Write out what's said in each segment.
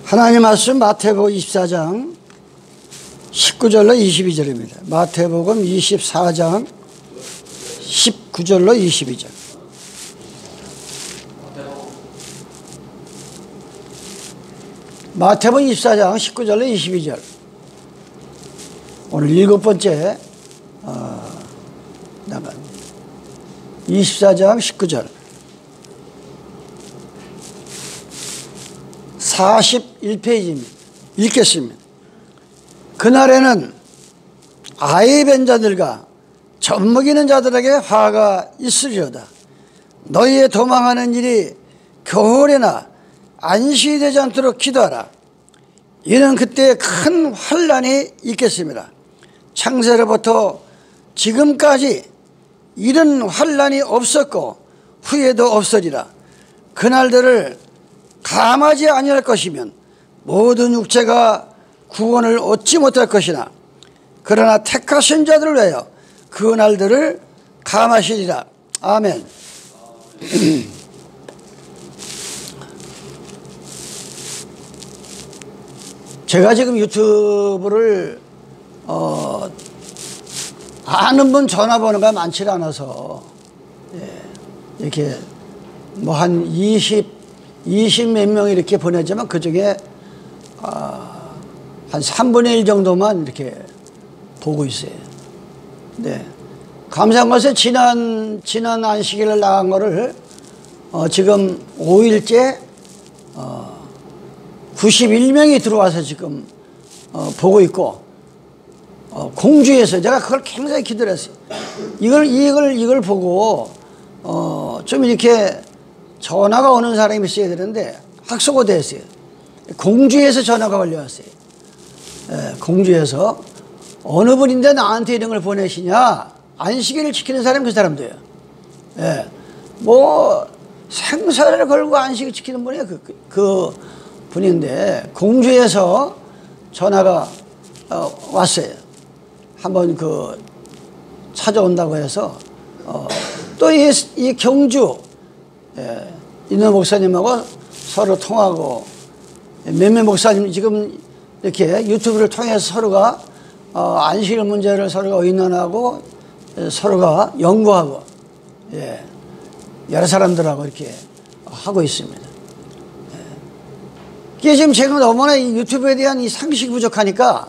하나님 말씀 마태복음 24장 19절로 22절입니다. 마태복음 24장 19절로 22절. 마태복음 24장 19절로 22절. 오늘 7번째 나간 24장 19절 41페이지입니다. 읽겠습니다. 그날에는 아이 뵌 자들과 젖먹이는 자들에게 화가 있으리로다. 너희의 도망하는 일이 겨울에나 안식이 되지 않도록 기도하라. 이는 그때 큰 환난이 있겠습니다. 창세로부터 지금까지 이런 환난이 없었고 후에도 없으리라. 그날들을 감하지 아니할 것이면 모든 육체가 구원을 얻지 못할 것이나 그러나 택하신 자들을 위하여 그날들을 감하시리라. 아멘. 제가 지금 유튜브를 아는 분 전화번호가 많지 않아서 이렇게 뭐 한 20 몇 명이 이렇게 보내지만 그 중에 한 3분의 1 정도만 이렇게 보고 있어요. 네. 감사한 것은 지난 안식일을 나간 거를 지금 5일째 91명이 들어와서 지금 보고 있고 공주에서 제가 그걸 굉장히 기도를 했어요. 이걸 보고 좀 이렇게 전화가 오는 사람이 있어야 되는데 학수고대였어요. 공주에서 전화가 걸려왔어요. 공주에서 어느 분인데 나한테 이런 걸 보내시냐. 안식일을 지키는 사람이 그 사람도요. 뭐 생사를 걸고 안식을 지키는 분이 그 분인데 공주에서 전화가 왔어요. 한번 찾아온다고 해서 또 이 경주 있는 목사님하고 서로 통하고 몇몇 목사님 지금 이렇게 유튜브를 통해서 서로가 안식일 문제를 서로가 의논하고 서로가 연구하고 여러 사람들하고 이렇게 하고 있습니다. 이게 지금 제가 너무나 이 유튜브에 대한 이 상식이 부족하니까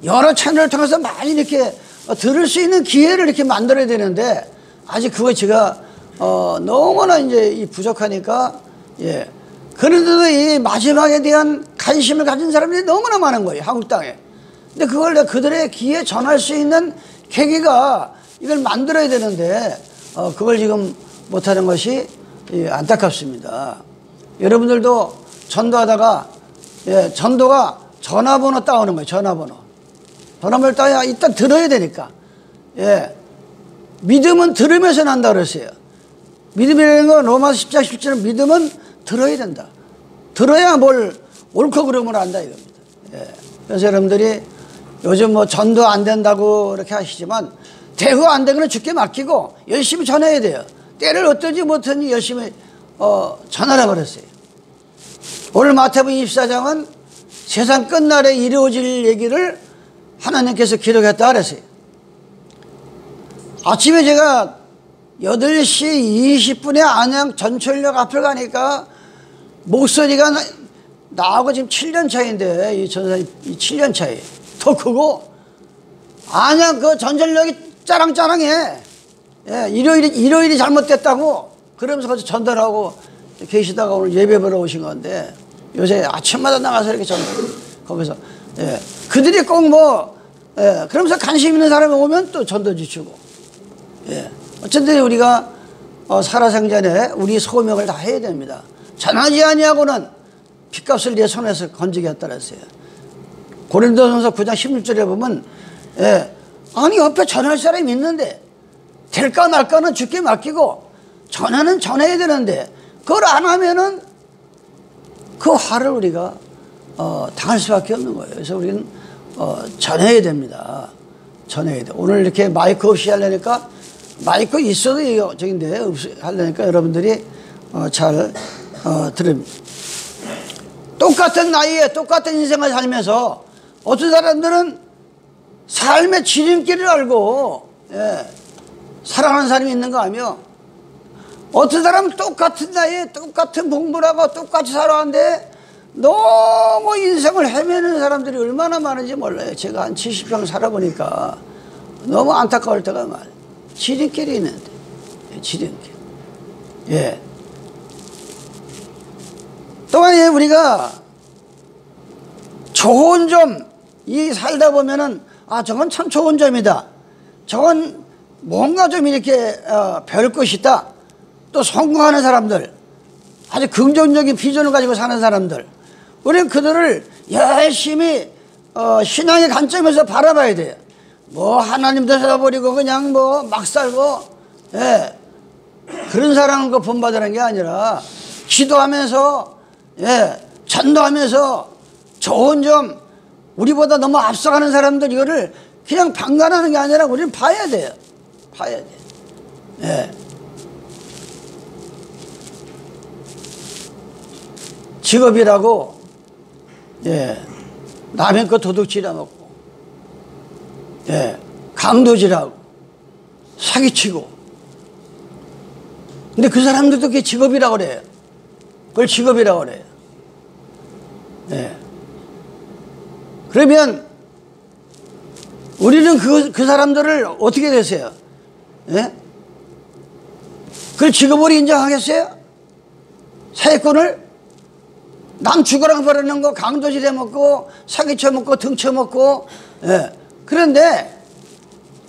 여러 채널을 통해서 많이 이렇게 들을 수 있는 기회를 이렇게 만들어야 되는데 아직 그거 제가 너무나 이제 부족하니까 그런데도 이 마지막에 대한 관심을 가진 사람들이 너무나 많은 거예요, 한국 땅에. 근데 그걸 내가 그들의 귀에 전할 수 있는 계기가 이걸 만들어야 되는데 그걸 지금 못하는 것이 안타깝습니다. 여러분들도 전도하다가 전도가 전화번호 따오는 거예요. 전화번호를 따야 일단 들어야 되니까. 믿음은 들으면서 난다 그랬어요. 믿음이라는 건 로마서 10장 10절은 믿음은 들어야 된다. 들어야 뭘 옳고 그름을 안다 이겁니다. 그래서 여러분들이 요즘 뭐 전도 안 된다고 이렇게 하시지만 대후 안 되거나 죽게 맡기고 열심히 전해야 돼요. 때를 어떤지 못하니 열심히 전하라고 그랬어요. 오늘 마태복음 24장은 세상 끝날에 이루어질 얘기를 하나님께서 기록했다 그랬어요. 아침에 제가 8시 20분에 안양 전철역 앞을 가니까 목소리가 나하고 지금 7년 차인데 이 전사님 7년 차에 더 크고 안양 그 전철역이 짜랑짜랑해. 일요일이 잘못됐다고 그러면서 거기서 전달하고 계시다가 오늘 예배 보러 오신 건데 요새 아침마다 나가서 이렇게 거기서 그들이 꼭 그러면서 관심 있는 사람이 오면 또 전도지 주고 어쨌든 우리가 살아생전에 우리 소명을 다 해야 됩니다. 전하지 아니하고는 핏값을 내 손에서 건지겠다 그랬어요. 고린도전서 9장 16절에 보면 아니 옆에 전할 사람이 있는데 될까 말까는 주께 맡기고 전하는 전해야 되는데 그걸 안 하면은 그 화를 우리가 당할 수밖에 없는 거예요. 그래서 우리는 전해야 됩니다. 전해야 돼. 오늘 이렇게 마이크 없이 하려니까 마이크 있어도 저긴데 하려니까 여러분들이 잘 들읍니다. 똑같은 나이에 똑같은 인생을 살면서 어떤 사람들은 삶의 지름길을 알고 살아가는 사람이 있는 거 아니요. 어떤 사람은 똑같은 나이에 똑같은 공부를 하고 똑같이 살아가는데 너무 인생을 헤매는 사람들이 얼마나 많은지 몰라요. 제가 한 70평 살아보니까 너무 안타까울 때가 많아요. 지름길이 있는데, 지름길. 예. 또한 우리가 좋은 점, 이 살다 보면은, 아, 저건 참 좋은 점이다. 저건 뭔가 좀 이렇게 배울 것이 있다. 또 성공하는 사람들, 아주 긍정적인 비전을 가지고 사는 사람들, 우리는 그들을 열심히 신앙의 관점에서 바라봐야 돼요. 뭐 하나님도 써버리고 그냥 뭐 막 살고, 예, 그런 사람을 본받으라는 게 아니라 기도하면서, 예, 전도하면서 좋은 점, 우리보다 너무 앞서가는 사람들 이거를 그냥 방관하는 게 아니라 우리는 봐야 돼요. 봐야 돼요. 예. 직업이라고, 예, 남의 거 도둑질해 먹고, 예, 강도질하고, 사기치고. 근데 그 사람들도 그게 직업이라고 그래요. 그걸 직업이라고 그래요. 예. 그러면 우리는 그 사람들을 어떻게 되세요? 예? 그걸 직업으로 인정하겠어요? 사회권을? 남 죽어라 버리는 거, 강도질 해먹고, 사기쳐 먹고, 등쳐 먹고, 예. 그런데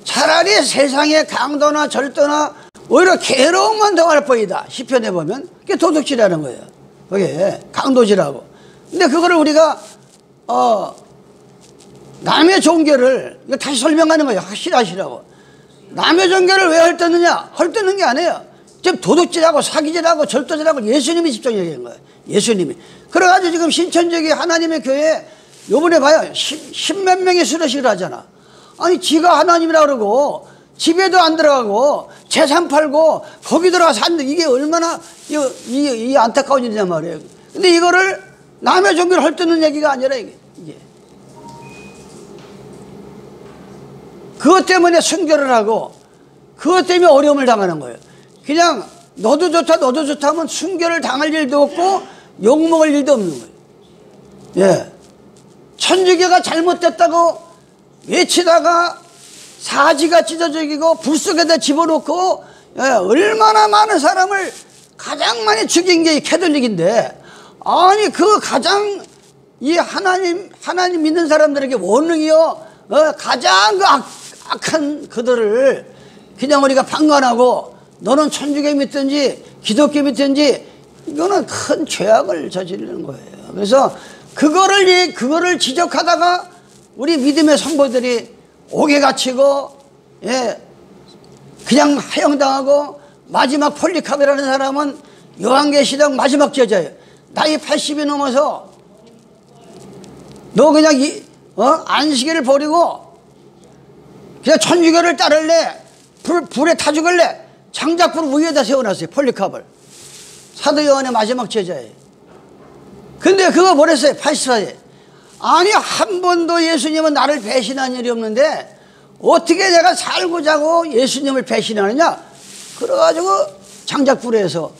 차라리 세상의 강도나 절도나 오히려 괴로움만 더할 뿐이다. 시편에 보면. 그게 도둑질하는 거예요. 그게 강도질하고. 근데 그거를 우리가, 남의 종교를, 이거 다시 설명하는 거예요. 확실하시라고. 남의 종교를 왜 헐뜯느냐? 헐뜯는 게 아니에요. 지금 도둑질하고 사기질하고 절도질하고 예수님이 직접 얘기한 거예요. 예수님이. 그래가지고 지금 신천지기 하나님의 교회 요번에 봐요. 10몇 명이 수료식을 하잖아. 아니 지가 하나님이라 그러고 집에도 안 들어가고 재산 팔고 거기 들어가서 사는데 이게 얼마나 이 안타까운 일이냐 말이에요. 근데 이거를 남의 종교를 헐뜯는 얘기가 아니라 이게. 그것 때문에 순교를 하고 그것 때문에 어려움을 당하는 거예요. 그냥 너도 좋다 너도 좋다 하면 순교를 당할 일도 없고 욕먹을 일도 없는 거예요. 예. 천주교가 잘못됐다고 외치다가 사지가 찢어지고 불 속에다 집어넣고, 예, 얼마나 많은 사람을 가장 많이 죽인 게 캐톨릭인데, 아니 그 가장 이 하나님 믿는 사람들에게 원능이요, 가장 그 악한 그들을 그냥 우리가 방관하고 너는 천주교 믿든지 기독교 믿든지 이거는 큰 죄악을 저지르는 거예요. 그래서 그거를 지적하다가 우리 믿음의 성도들이 옥에 갇히고, 예, 그냥 하형당하고 마지막 폴리카베라는 사람은 요한계시록 마지막 제자예요. 나이 80이 넘어서 너 그냥 안식일을 버리고 그냥 천주교를 따를래? 불에 타 죽을래? 장작불 위에다 세워놨어요. 폴리카를. 사도 요한의 마지막 제자예요. 근데 그거 버렸어요. 80살에. 아니 한 번도 예수님은 나를 배신한 일이 없는데 어떻게 내가 살고자고 예수님을 배신하느냐? 그래가지고 장작불에서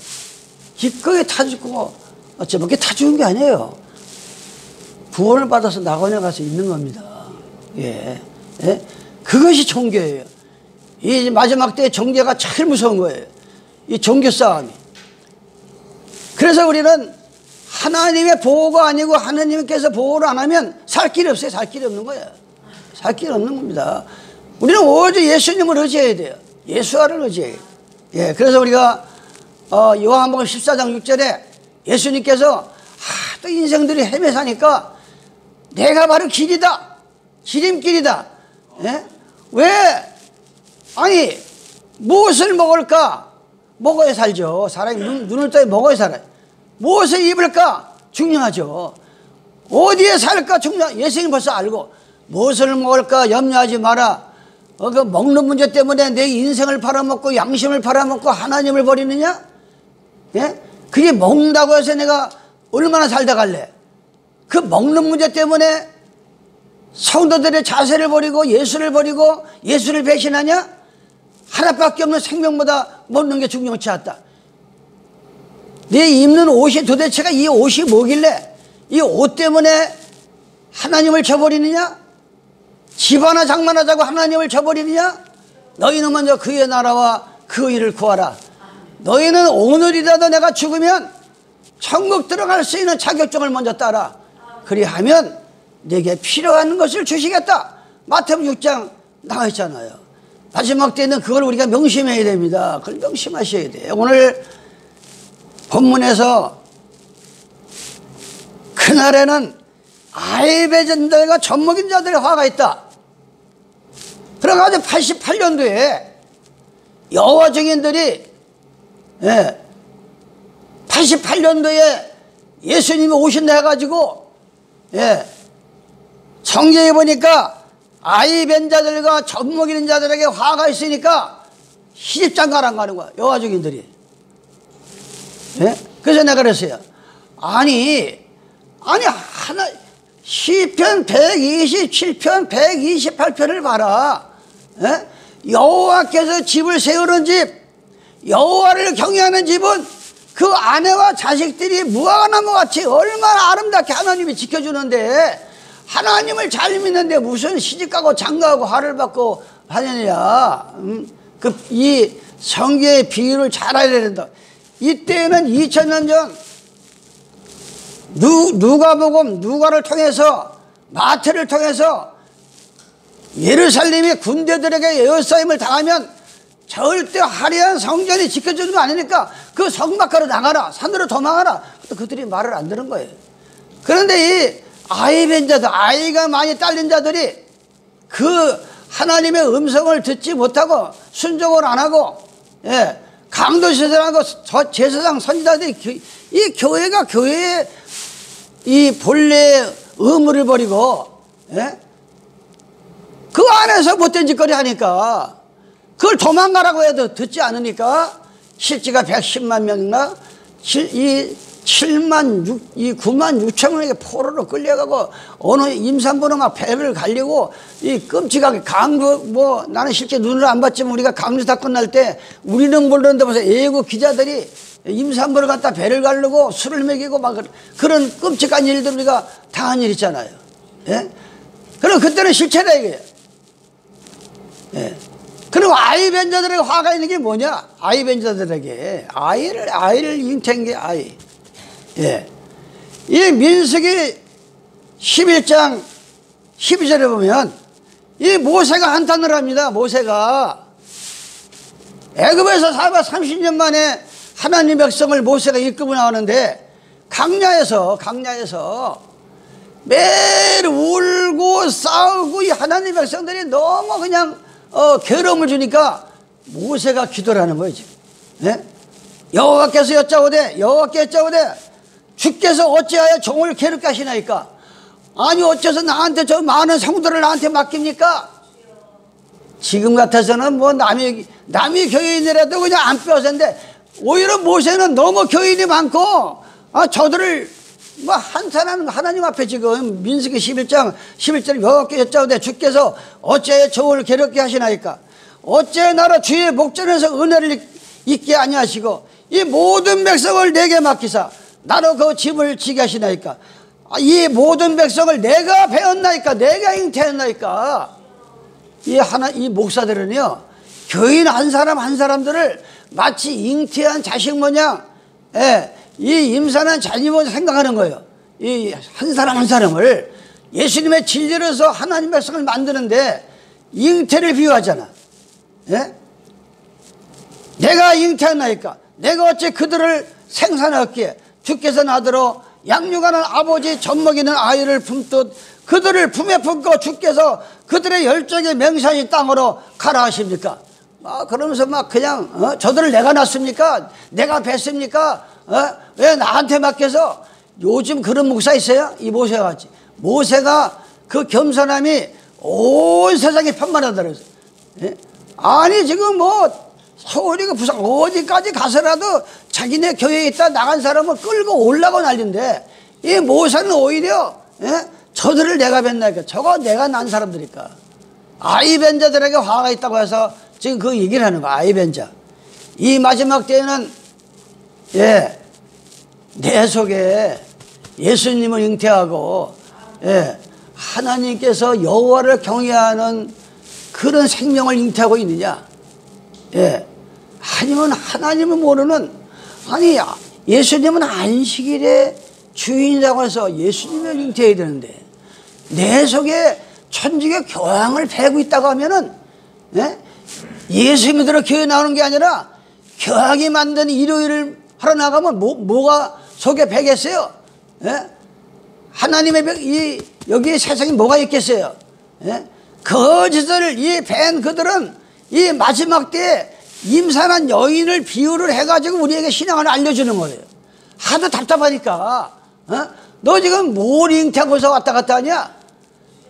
기꺼이 타 죽고, 어쩌면 그게 타 죽은 게 아니에요. 구원을 받아서 낙원에 가서 있는 겁니다. 예. 예? 그것이 종교예요. 이 마지막 때의 종교가 제일 무서운 거예요. 이 종교 싸움이. 그래서 우리는 하나님의 보호가 아니고 하나님께서 보호를 안 하면 살 길이 없어요. 살 길이 없는 거예요. 살 길이 없는 겁니다. 우리는 오직 예수님을 의지해야 돼요. 예수와를 의지해야 돼요. 예, 그래서 우리가 요한복음 14장 6절에 예수님께서 또 인생들이 헤매 사니까 내가 바로 길이다. 지름길이다. 예? 왜? 아니 무엇을 먹을까? 먹어야 살죠. 사람이 눈을 떠야 먹어야 살아요. 무엇을 입을까? 중요하죠. 어디에 살까? 중요하죠. 예수님 벌써 알고 무엇을 먹을까? 염려하지 마라. 그 먹는 문제 때문에 내 인생을 팔아먹고 양심을 팔아먹고 하나님을 버리느냐? 예? 그게 먹는다고 해서 내가 얼마나 살다 갈래? 그 먹는 문제 때문에 성도들의 자세를 버리고 예수를 버리고 예수를 배신하냐? 하나밖에 없는 생명보다 먹는 게 중요치 않다. 네 입는 옷이 도대체가 이 옷이 뭐길래 이 옷 때문에 하나님을 저버리느냐? 집 하나 장만하자고 하나님을 저버리느냐? 너희는 먼저 그의 나라와 그 일을 구하라. 너희는 오늘이라도 내가 죽으면 천국 들어갈 수 있는 자격증을 먼저 따라. 그리하면 내게 필요한 것을 주시겠다. 마태복음 6장 나와 있잖아요. 마지막 때는 그걸 우리가 명심해야 됩니다. 그걸 명심하셔야 돼요. 오늘 본문에서 그날에는 아이배전들과 젖먹인 자들의 화가 있다. 그래가지고 88년도에 여호와 증인들이 88년도에 예수님이 오신다 해가지고 성경에 보니까 아이 뵌 자들과 젖먹이는 자들에게 화가 있으니까 시집장가를 가는 거야. 여호와 증인들이. 그래서 내가 그랬어요. 아니 하나 시편 127편 128편을 봐라. 여호와께서 집을 세우는 집, 여호와를 경외하는 집은 그 아내와 자식들이 무화과나무같이 얼마나 아름답게 하나님이 지켜주는데, 하나님을 잘 믿는데 무슨 시집가고 장가가고 화를 받고 하느냐. 이 성경의 비유를 잘 알아야 된다. 이때는 2000년 전 누가복음, 누가를 통해서, 마태를 통해서 예루살렘이 군대들에게 에워싸임을 당하면 절대 화려한 성전이 지켜주는 거 아니니까 그 성 밖으로 나가라, 산으로 도망가라. 그들이 말을 안 들은 거예요. 그런데 이 아이 뵌 자들, 아이가 많이 딸린 자들이 그 하나님의 음성을 듣지 못하고 순종을 안 하고 강도시설하고 제사장 선지자들이 이 교회가 교회의 이 본래의 의무를 버리고 그 안에서 못된 짓거리 하니까 그걸 도망가라고 해도 듣지 않으니까 실제가 110만 명이나 9만 6천 명에게 포로로 끌려가고 어느 임산부는 막 배를 갈리고 이 끔찍하게 나는 실제 눈을 안 봤지만 우리가 강주 사건 날 때 우리는 모르는데 무슨 애국 기자들이 임산부를 갖다 배를 가르고 술을 먹이고 막 그런 끔찍한 일들 우리가 당한 일 있잖아요. 그럼 그때는 실체다 이거예요. 그리고 아이 뵌 자들에게 화가 있는 게 뭐냐? 아이 뵌 자들에게 아이를 잉태한 게 아이. 이 민수기 11장 12절에 보면 이 모세가 한탄을 합니다. 모세가 애굽에서 430년 만에 하나님 백성을 모세가 이끌고 나오는데 강야에서 매일 울고 싸우고 이 하나님 백성들이 너무 그냥 괴로움을 주니까 모세가 기도를 하는 거예요 지금. 여호와께서 여짜오되 주께서 어찌하여 종을 괴롭게 하시나이까? 아니 어째서 나한테 저 많은 성도를 나한테 맡깁니까? 지금 같아서는 뭐 남이 교인이라도 그냥 안 빼앗는데 오히려 모세는 너무 교인이 많고 저들을 뭐 한탄하는 하나님 앞에 지금 민수기 11장 11절 여호와께 여짜오되 주께서 어찌하여 종을 괴롭게 하시나이까? 어째 나라 주의 목전에서 은혜를 잊게 아니하시고 이 모든 백성을 내게 맡기사 나로 그 집을 지게 하시나이까? 이 모든 백성을 내가 배웠나이까? 내가 잉태했나이까? 이 목사들은요 교인 한 사람 한 사람들을 마치 잉태한 자식 모양 이 임산한 자녀 생각하는 거예요. 이 한 사람 한 사람을 예수님의 진리로서 하나님 백성을 만드는데 잉태를 비유하잖아. 내가 잉태하나이까? 내가 어째 그들을 생산하였기에 주께서 나더러 양육하는 아버지 젖먹이는 아이를 품듯 그들을 품에 품고 주께서 그들의 열정의 맹산이 땅으로 가라 하십니까? 그러면서 막 그냥 저들을 내가 낳습니까? 내가 뵀습니까? 왜 나한테 맡겨서? 요즘 그런 목사 있어요? 이 모세가 같이. 모세가 그 겸손함이 온 세상에 편만하다 그랬어요. 아니 지금 뭐 서울이고 부산 어디까지 가서라도 자기네 교회에 있다 나간 사람을 끌고 올라고 난리인데 이 모세는 오히려 예? 저들을 내가 뵀나니까 저거 내가 난 사람들이니까. 아이벤자들에게 화가 있다고 해서 지금 그 얘기를 하는 거야. 아이벤자. 이 마지막 때에는 예, 내 속에 예수님을 잉태하고 예, 하나님께서 여호와를 경외하는 그런 생명을 잉태하고 있느냐? 예, 아니면 하나님을 모르는, 아니 예수님은 안식일의 주인이라고 해서 예수님을 잉태해야 되는데 내 속에 천직의 교양을 배고 있다고 하면은 예? 예수 믿으러 교회 나오는 게 아니라 교양이 만든 일요일을 하러 나가면 뭐가 속에 배겠어요? 예? 하나님의 여기 세상에 뭐가 있겠어요? 예? 거짓을 밴 그들은 이 마지막 때에 임산한 여인을 비유를 해가지고 우리에게 신앙을 알려주는 거예요. 하도 답답하니까. 너 지금 뭘 잉태하고서 왔다 갔다 하냐?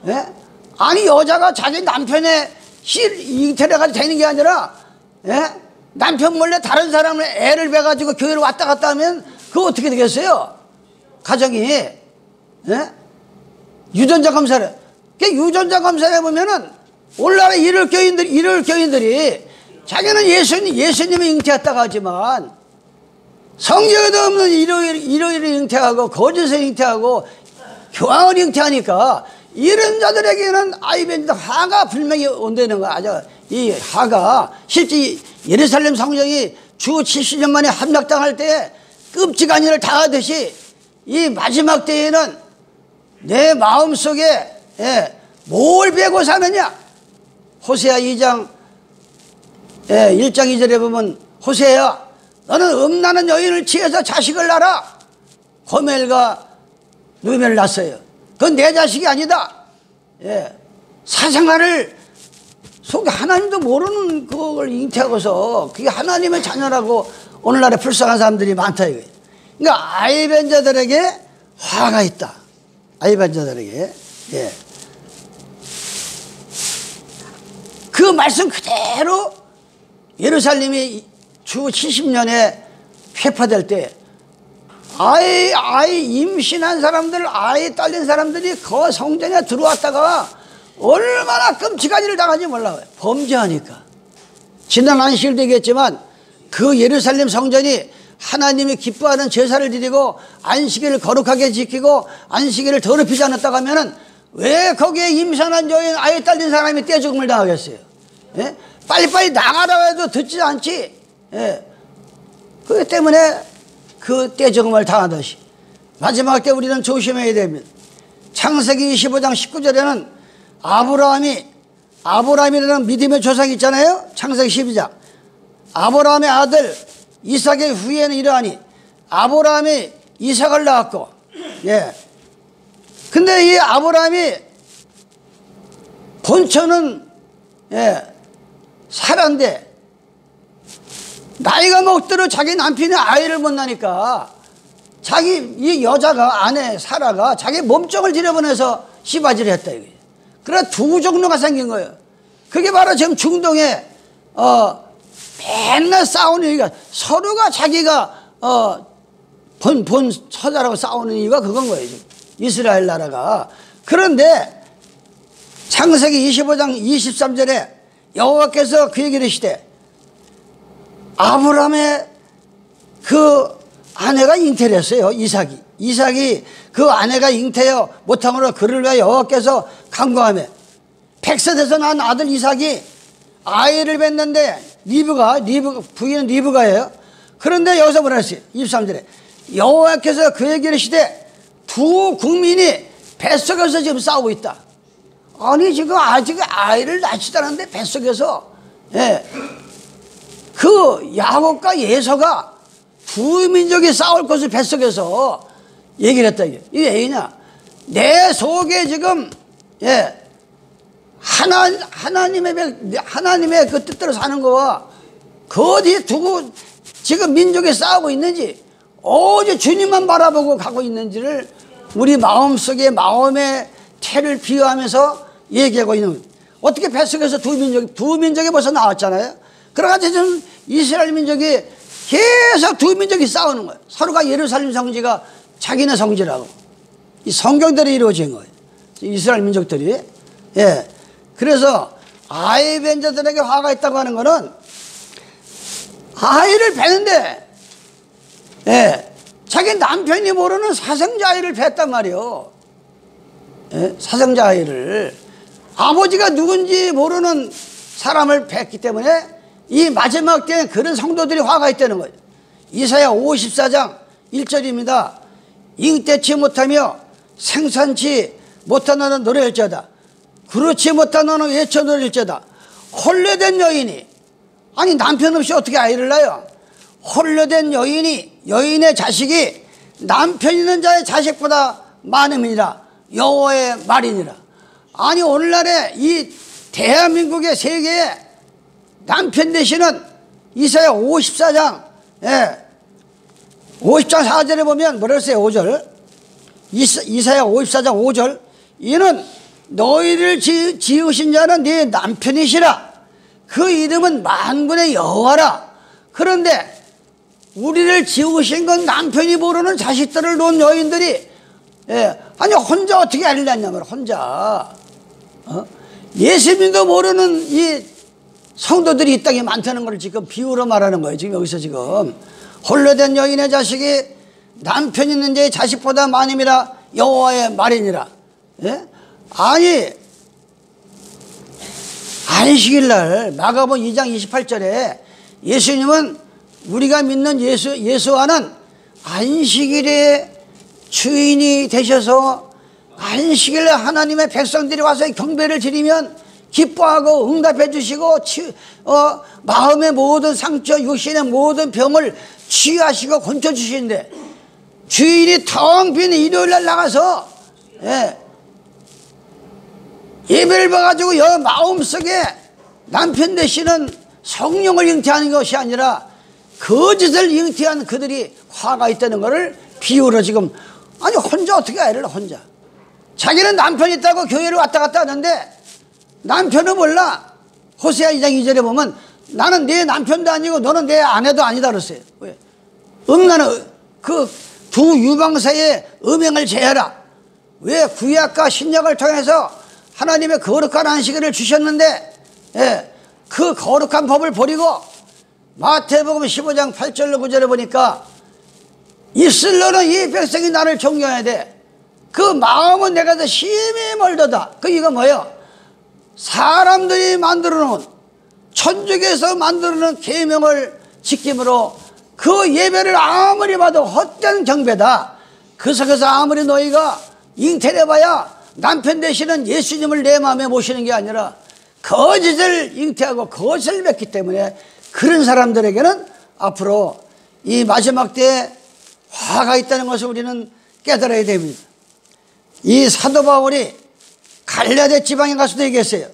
예? 아니 여자가 자기 남편의 잉태를 해가지고 되는 게 아니라 예? 남편 몰래 다른 사람의 애를 배가지고 교회를 왔다 갔다 하면 그거 어떻게 되겠어요? 가정이. 예? 유전자 검사를. 유전자 검사를 해보면은 오늘날의 이럴 교인들이 자기는 예수님을 잉태했다고 하지만 성경에도 없는 일요일을 잉태하고 거짓을 잉태하고 교황을 잉태하니까 이런 자들에게는 아이벤자 화가 분명히 온다는 거야. 아주 이 화가 실제 예루살렘 성전이 주 70년 만에 함락당할 때 끔찍한 일을 당하듯이 이 마지막 때에는 내 마음속에 예, 뭘 배고 사느냐? 호세아 2장 1장 2절에 보면 호세야 너는 음란한 여인을 취해서 자식을 낳아. 고멜과 누멜을 낳았어요. 그건 내 자식이 아니다. 예, 사생활을 속에 하나님도 모르는 그걸 잉태하고서 그게 하나님의 자녀라고 오늘날에 불쌍한 사람들이 많다 이거예요. 그러니까 아이벤자들에게 화가 있다. 아이벤자들에게. 예. 그 말씀 그대로 예루살렘이 주 70년에 회파될 때 아이 임신한 사람들, 아이 딸린 사람들이 그 성전에 들어왔다가 얼마나 끔찍한 일을 당하는지 몰라요. 범죄하니까. 지난 안식일 되겠지만 그 예루살렘 성전이 하나님이 기뻐하는 제사를 드리고 안식일을 거룩하게 지키고 안식일을 더럽히지 않았다고 하면은 왜 거기에 임산한 여인 아이 딸린 사람이 떼죽음을 당하겠어요? 예? 빨리빨리 나가라고 해도 듣지 않지. 예. 그렇기 때문에 그 떼죽음을 당하듯이 마지막 때 우리는 조심해야 됩니다. 창세기 25장 19절에는 아브라함이라는 믿음의 조상이 있잖아요. 창세기 12장 아브라함의 아들 이삭의 후예는 이러하니 아브라함이 이삭을 낳았고 예. 근데 이 아브라함이 본처는 예, 사라인데 나이가 먹도록 자기 남편이 아이를 못 낳으니까 자기 이 여자가 아내 사라가 자기 몸종을 들여보내서 시바지를 했다 이거예요. 그래 두 종류가 생긴 거예요. 그게 바로 지금 중동에 맨날 싸우는 이유가 서로가 자기가 본 처자라고 싸우는 이유가 그건 거예요. 지금. 이스라엘 나라가. 그런데 창세기 25장 23절에 여호와께서 그 얘기를 하시되 아브라함의 그 아내가 잉태를 했어요. 이삭이 그 아내가 잉태하여 못함으로 그를 위하여 여호와께서 간구하며 백세에서 난 아들 이삭이 아이를 뵀는데 부인은 리브가예요. 그런데 여기서 뭐라 했어요? 23절에 여호와께서 그 얘기를 하시되 두 국민이 뱃속에서 지금 싸우고 있다. 아니 지금 아직 아이를 낳지도 않았는데 뱃속에서 예, 그 야곱과 예서가 두 민족이 싸울 것을 뱃속에서 얘기를 했다. 이게 왜냐? 내 속에 지금 예, 하나님의 그 뜻대로 사는 거와 그 어디에 두고 지금 민족이 싸우고 있는지 오직 주님만 바라보고 가고 있는지를 우리 마음속에 마음의 태를 비유하면서 얘기하고 있는 거예요. 어떻게 뱃속에서 두 민족이 벌써 나왔잖아요. 그래가지고 지금 이스라엘 민족이 계속 두 민족이 싸우는 거예요. 서로가 예루살렘 성지가 자기네 성지라고. 이 성경대로 이루어진 거예요. 이스라엘 민족들이. 예. 그래서 아이 뵌 자들에게 화가 있다고 하는 거는 아이를 베는데, 예, 자기 남편이 모르는 사생자 아이를 뱄단 말이에요. 예? 사생자 아이를. 아버지가 누군지 모르는 사람을 뱄기 때문에 이 마지막 때에 그런 성도들이 화가 있다는 거예요. 이사야 54장 1절입니다. 잉태치 못하며 생산치 못한 너는 노래할지어다. 그렇지 못한 너는 외쳐 노래할지어다. 혼례된 여인이, 아니 남편 없이 어떻게 아이를 낳아요? 혼례된 여인의 자식이 남편 있는 자의 자식보다 많음이니라. 여호와의 말이니라. 아니 오늘날에 이 대한민국의 세계에 남편 되시는 이사야 54장, 예, 50장 4절에 보면 뭐라 했어요? 5절. 이사야 54장 5절. 이는 너희를 지으신 자는 네 남편이시라. 그 이름은 만군의 여호와라. 그런데 우리를 지으신 건 남편이 모르는 자식들을 놓은 여인들이, 예, 아니 혼자 어떻게 아이를 낳냐 말이야. 혼자. 예수님도 모르는 이 성도들이 이 땅에 많다는 걸 지금 비유로 말하는 거예요. 지금 여기서 지금 혼례된 여인의 자식이 남편 있는 자의 자식보다 많음이라. 여호와의 말이니라. 예? 아니 안식일날 마가복음 2장 28절에 예수님은 우리가 믿는 예수와는 안식일의 주인이 되셔서 안식일에 하나님의 백성들이 와서 경배를 드리면 기뻐하고 응답해 주시고 마음의 모든 상처, 육신의 모든 병을 치유하시고 고쳐주시는데, 주인이 텅 빈 일요일날 나가서, 예, 예배를 봐가지고 여 마음속에 남편 되시는 성령을 잉태하는 것이 아니라 거짓을 잉태한 그들이 화가 있다는 것을 비유로 지금, 아니 혼자 어떻게 아이를 혼자. 자기는 남편이 있다고 교회를 왔다 갔다 하는데 남편은 몰라. 호세아 2장 2절에 보면 나는 네 남편도 아니고 너는 내 아내도 아니다 그랬어요. 왜? 나는 그 두 유방사의 음행을 제하라. 왜? 구약과 신약을 통해서 하나님의 거룩한 안식일을 주셨는데, 예, 그 거룩한 법을 버리고 마태복음 15장 8절로 9절에 보니까 있을러는 이 백성이 나를 존경해야 돼. 그 마음은 내가 더 심히 멀도다. 그 이거 뭐예요? 사람들이 만들어놓은, 천주교에서 만들어놓은 계명을 지킴으로 그 예배를 아무리 봐도 헛된 경배다. 그 속에서 아무리 너희가 잉태해봐야 남편 되시는 예수님을 내 마음에 모시는 게 아니라 거짓을 잉태하고 거짓을 맺기 때문에 그런 사람들에게는 앞으로 이 마지막 때에 화가 있다는 것을 우리는 깨달아야 됩니다. 이 사도 바울이 갈라디 지방에 가서도 얘기했어요.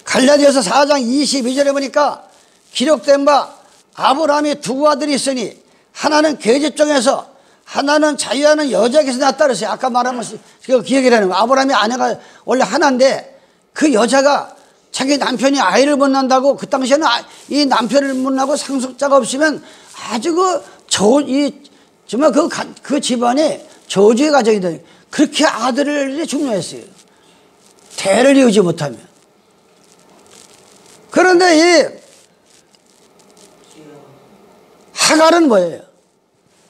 갈라디아서 4장 22절에 보니까 기록된 바 아브라함이 두 아들이 있으니 하나는 계집종에서 하나는 자유하는 여자에게서 낳았다 그랬어요. 아까 말하면서 기억이라는 거. 아브라함이 아내가 원래 하나인데 그 여자가 자기 남편이 아이를 못 낳는다고, 그 당시에는 이 남편을 못 낳고 상속자가 없으면 아주 정말 그 집안이 저주의 가정이다. 그렇게 아들이 중요했어요. 대를 이루지 못하면. 그런데 이 하갈은 뭐예요?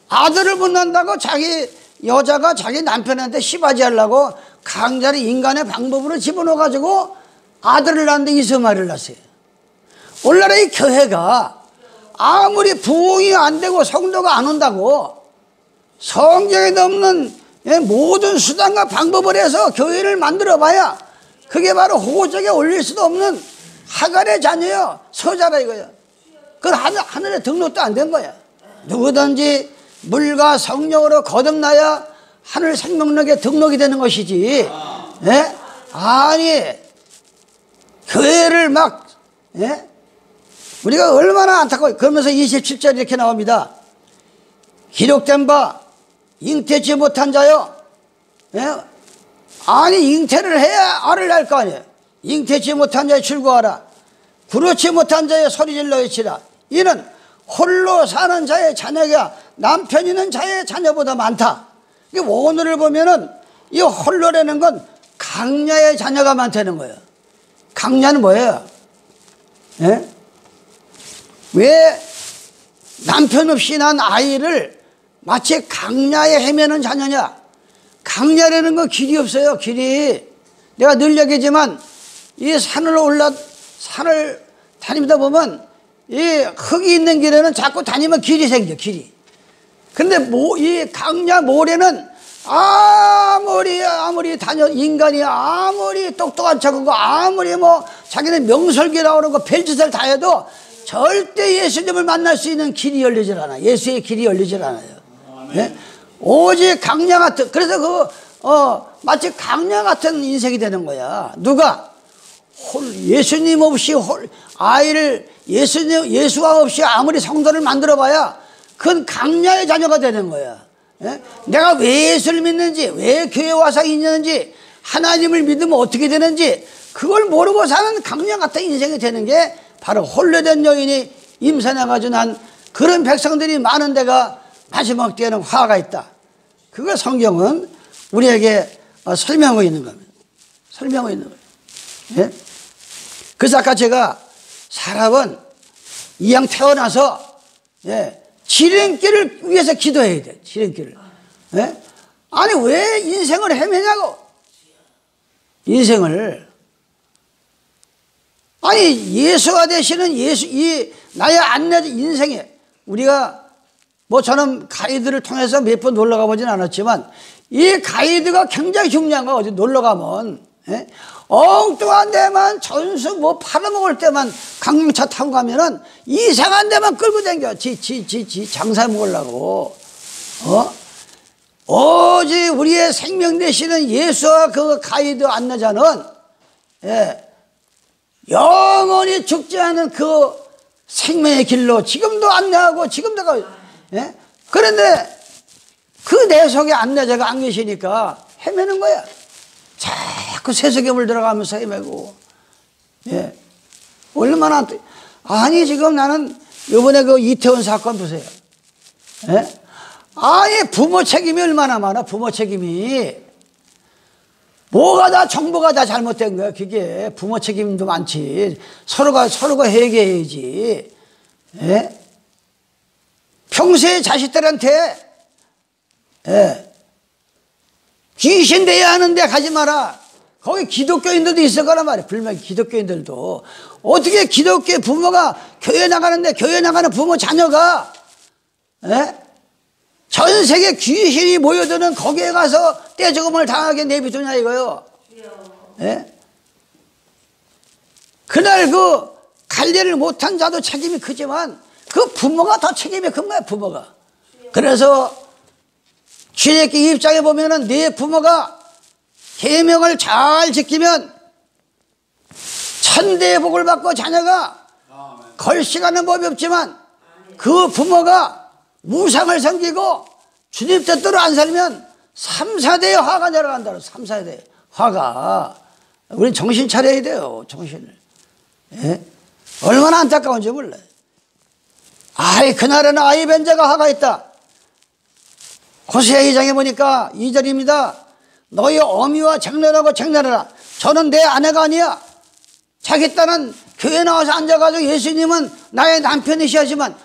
아들을 못 낳는다고 자기 여자가 자기 남편한테 시바지하려고 강자를 인간의 방법으로 집어넣어가지고 아들을 낳는데 이스마엘을 낳았어요. 오늘날의 이 교회가 아무리 부흥이 안 되고 성도가 안 온다고 성경에 없는 모든 수단과 방법을 해서 교회를 만들어 봐야 그게 바로 호적에 올릴 수도 없는 하갈의 자녀요, 서자라 이거야. 그건 하늘에 등록도 안 된 거야. 누구든지 물과 성령으로 거듭나야 하늘 생명력에 등록이 되는 것이지. 예? 아니 교회를 막, 예? 우리가 얼마나 안타까워요. 그러면서 27절 이렇게 나옵니다. 기록된 바 잉태치 못한 자요. 예? 아니 잉태를 해야 알을 낳을 거 아니에요. 잉태치 못한 자에 출고하라. 그렇지 못한 자에 소리질러 외치라. 이는 홀로 사는 자의 자녀가 남편 있는 자의 자녀보다 많다. 이 오늘을 보면은 이 홀로라는 건 강녀의 자녀가 많다는 거예요. 강녀는 뭐예요? 예? 왜 남편 없이 난 아이를 마치 강야에 헤매는 자녀냐? 강야라는 건 길이 없어요. 길이. 내가 늘 얘기하지만 이 산을 다니다 보면 이 흙이 있는 길에는 자꾸 다니면 길이 생겨, 길이. 근데 이 강야 모래는 아무리 인간이 아무리 똑똑한 척하고 아무리 자기는 명설계 나오는 거 별짓을 다 해도 절대 예수님을 만날 수 있는 길이 열리질 않아요. 예수의 길이 열리질 않아요. 예? 오직 강야 같은, 그래서 마치 강야 같은 인생이 되는 거야. 누가? 예수님 없이 아이를 예수가 없이 아무리 성도를 만들어 봐야 그건 강야의 자녀가 되는 거야. 예? 내가 왜 예수를 믿는지, 왜 교회 와서 있는지, 하나님을 믿으면 어떻게 되는지 그걸 모르고 사는 강야 같은 인생이 되는 게 바로 홀로된 여인이 임산해가지고 난 그런 백성들이 많은 데가 마지막 때에는 화가 있다. 그걸 성경은 우리에게 설명하고 있는 겁니다. 설명하고 있는 거예요. 예? 그래서 아까 제가 사람은 이왕 태어나서 지름길을 위해서 기도해야 돼. 지름길을. 예? 아니 왜 인생을 헤매냐고. 인생을. 아니 예수가 되시는 이 나의 안내 인생에 우리가 저는 가이드를 통해서 몇 번 놀러 가보진 않았지만 이 가이드가 굉장히 중요한 거야. 어디 놀러 가면 엉뚱한 데만 전수 팔아먹을 때만 관광차 타고 가면은 이상한 데만 끌고 다녀. 지 장사 먹으려고. 오직 우리의 생명 되시는 예수와 그 가이드 안내자는 영원히 죽지 않은 그 생명의 길로 지금도 안내하고 지금도 가요. 그런데 그 내 속에 안내자가 안 계시니까 헤매는 거야. 자꾸 세속에 물들어가면서 헤매고. 얼마나, 아니 지금 나는 이번에 그 이태원 사건 보세요. 아니 부모 책임이 얼마나 많아. 부모 책임이 정부가 다 잘못된 거야. 그게 부모 책임도 많지. 서로가 회개해야지. 평소에 자식들한테 귀신 대야 하는데 가지 마라. 거기 기독교인들도 있을 거란 말이야. 분명히 기독교인들도. 어떻게 기독교 부모가 교회 나가는데 교회 나가는 부모 자녀가 전 세계 귀신이 모여드는 거기에 가서 떼죽음을 당하게 내비두냐 이거요. 그날 그 관리를 못한 자도 책임이 크지만 그 부모가 더 책임이 큰 거야. 부모가. 그래서 주님께 입장에 보면은 네 부모가 계명을 잘 지키면 천대의 복을 받고 자녀가 걸식하는 법이 없지만 그 부모가 무상을 섬기고 주님 뜻대로 안 살면 3, 4대의 화가 내려간다. 3, 4대 화가. 우린 정신 차려야 돼요. 정신을. 얼마나 안타까운지 몰라요. 그날에는 아이 변자가 화가 있다. 호세아 2장에 보니까 2절입니다. 너희 어미와 장례하고 장례하라. 저는 내 아내가 아니야. 자기 딸은 교회 나와서 앉아가지고 예수님은 나의 남편이시하지만